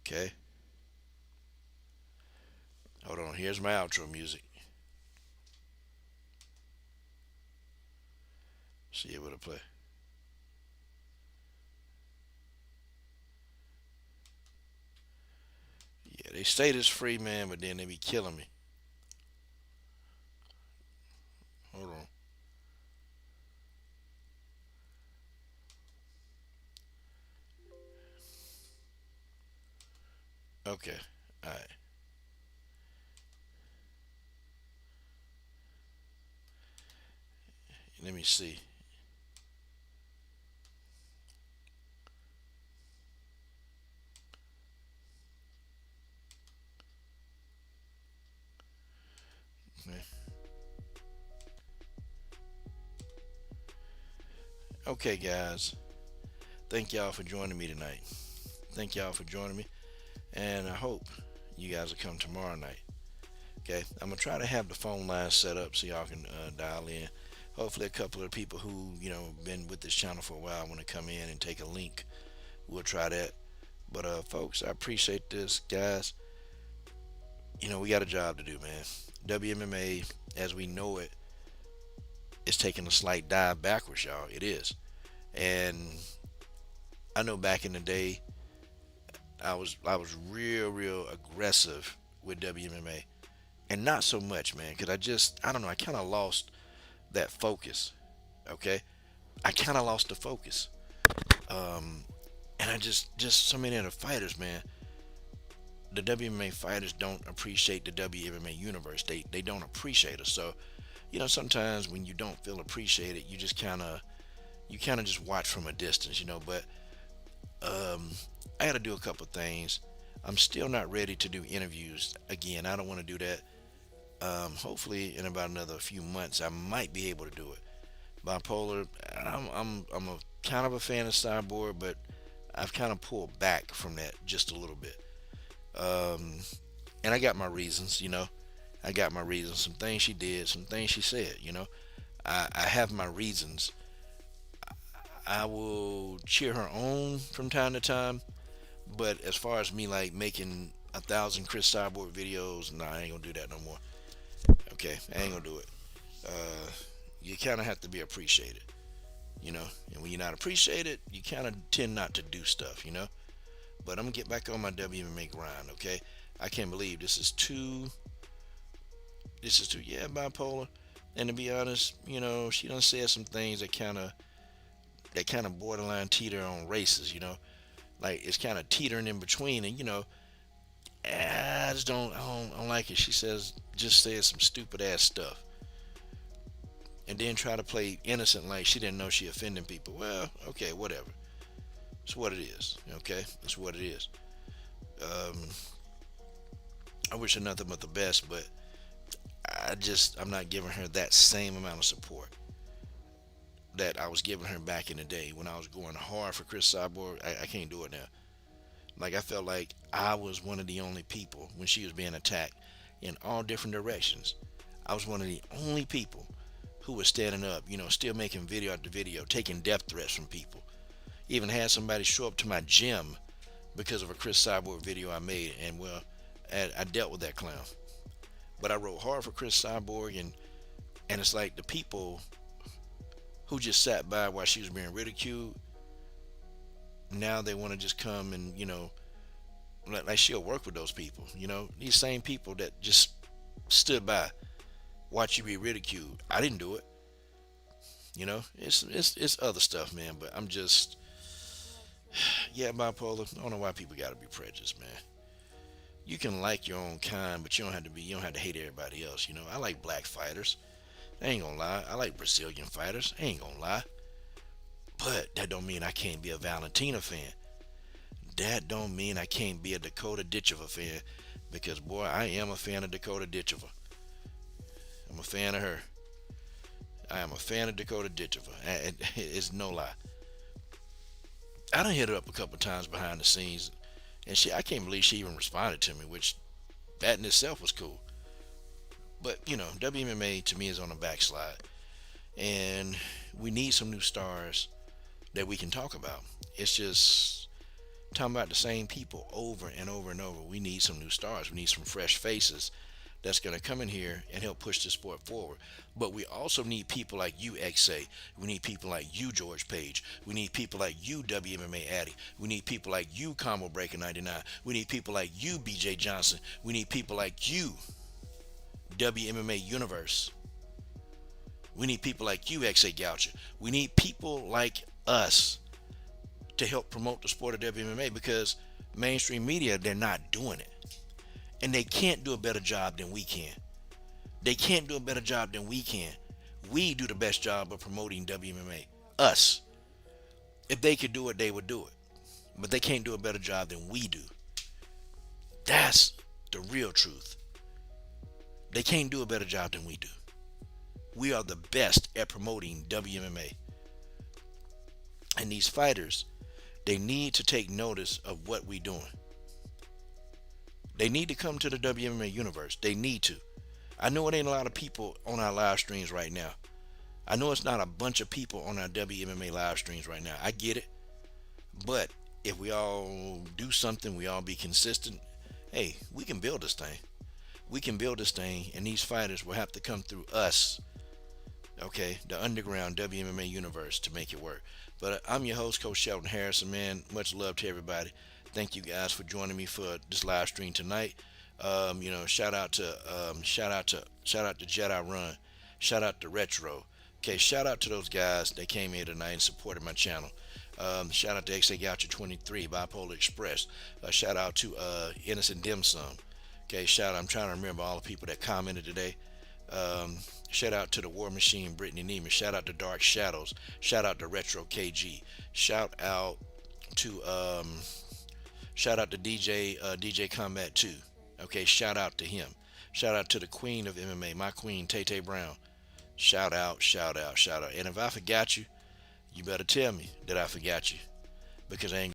Okay. Hold on. Here's my outro music. See it will play. Yeah, they say it's free, man, but then they be killing me. Hold on. Okay. All right. Let me see. Okay, guys. Thank y'all for joining me tonight. Thank y'all for joining me, and I hope you guys will come tomorrow night. Okay, I'm gonna try to have the phone line set up so y'all can dial in. Hopefully, a couple of people who been with this channel for a while want to come in and take a link. We'll try that. But folks, I appreciate this, guys. We got a job to do, man. WMMA, as we know it, is taking a slight dive backwards, y'all. It is, and I know back in the day, I was real aggressive with WMMA, and not so much, man, because I don't know, I kind of lost that focus. Okay, I kind of lost the focus, and I just so many of the fighters, man. The WMA fighters don't appreciate the WMA universe. They don't appreciate us. So, sometimes when you don't feel appreciated, you kind of just watch from a distance, But I got to do a couple things. I'm still not ready to do interviews again. I don't want to do that. Hopefully, in about another few months, I might be able to do it. Bipolar, I'm a kind of a fan of Cyborg, but I've kind of pulled back from that just a little bit. Um, and I got my reasons. I got my reasons. Some things she did, some things she said. I have my reasons. I will cheer her on from time to time, but as far as me like making 1,000 Chris Cyborg videos, nah, I ain't gonna do that no more. Okay, I ain't gonna do it. Uh, you kind of have to be appreciated, and when you're not appreciated, you kind of tend not to do stuff. But I'm gonna get back on my WMA grind. Okay, I can't believe this is two. This is two. Yeah, bipolar. And to be honest, she done said some things that kind of borderline teeter on races. Like it's kind of teetering in between, and I just don't like it. She just says some stupid ass stuff, and then try to play innocent like she didn't know she offending people. Well, okay, whatever. It's what it is. Okay, it's what it is. Um, I wish her nothing but the best, but I'm not giving her that same amount of support that I was giving her back in the day when I was going hard for Chris Cyborg. I can't do it now. Like I felt like I was one of the only people when she was being attacked in all different directions. I was one of the only people who was standing up, still making video after video, taking death threats from people. Even had somebody show up to my gym because of a Chris Cyborg video I made, and well, I dealt with that clown. But I wrote hard for Chris Cyborg, and it's like the people who just sat by while she was being ridiculed, now they want to just come and like she'll work with those people. These same people that just stood by, watch you be ridiculed. I didn't do it. It's other stuff, man. But I'm just, yeah, bipolar. I don't know why people got to be prejudiced, man. You can like your own kind, but you don't have to hate everybody else. I like black fighters. I ain't gonna lie. I like Brazilian fighters. I ain't gonna lie. But that don't mean I can't be a Valentina fan. That don't mean I can't be a Dakota Ditchova fan. Because boy, I am a fan of Dakota Ditchova. I'm a fan of her. I am a fan of Dakota Ditchova. It's no lie. I done hit her up a couple times behind the scenes, and I can't believe she even responded to me, which that in itself was cool. But WMMA to me is on a backslide, and we need some new stars that we can talk about. It's just talking about the same people over and over and over. We need some new stars. We need some fresh faces that's going to come in here and help push the sport forward. But we also need people like you, XA. We need people like you, George Page. We need people like you, WMMA Addy. We need people like you, Combo Breaker 99. We need people like you, BJ Johnson. We need people like you, WMMA Universe. We need people like you, XA Goucher. We need people like us to help promote the sport of WMMA, because mainstream media, they're not doing it. And they can't do a better job than we can. They can't do a better job than we can. We do the best job of promoting WMMA. Us. If they could do it, they would do it. But they can't do a better job than we do. That's the real truth. They can't do a better job than we do. We are the best at promoting WMMA. And these fighters, they need to take notice of what we're doing. They need to come to the WMMA universe. They need to. I know it ain't a lot of people on our live streams right now. I know it's not a bunch of people on our WMMA live streams right now. I get it. But if we all do something, we all be consistent, hey, we can build this thing. We can build this thing, and these fighters will have to come through us, okay, the underground WMMA universe, to make it work. But I'm your host, Coach Shelton Harrison, man. Much love to everybody. Thank you guys for joining me for this live stream tonight. Shout out to Jedi Run, shout out to Retro. Okay, shout out to those guys that came here tonight and supported my channel. Shout out to XA Goucher 23, Bipolar Express. Shout out to Innocent Dim Sum. Okay, I'm trying to remember all the people that commented today. Shout out to the War Machine, Brittany Neiman. Shout out to Dark Shadows. Shout out to Retro KG. Shout out to DJ Combat 2. Okay, shout out to him. Shout out to the queen of MMA, my queen, Tay Brown. Shout out. And if I forgot you, you better tell me that I forgot you, because I ain't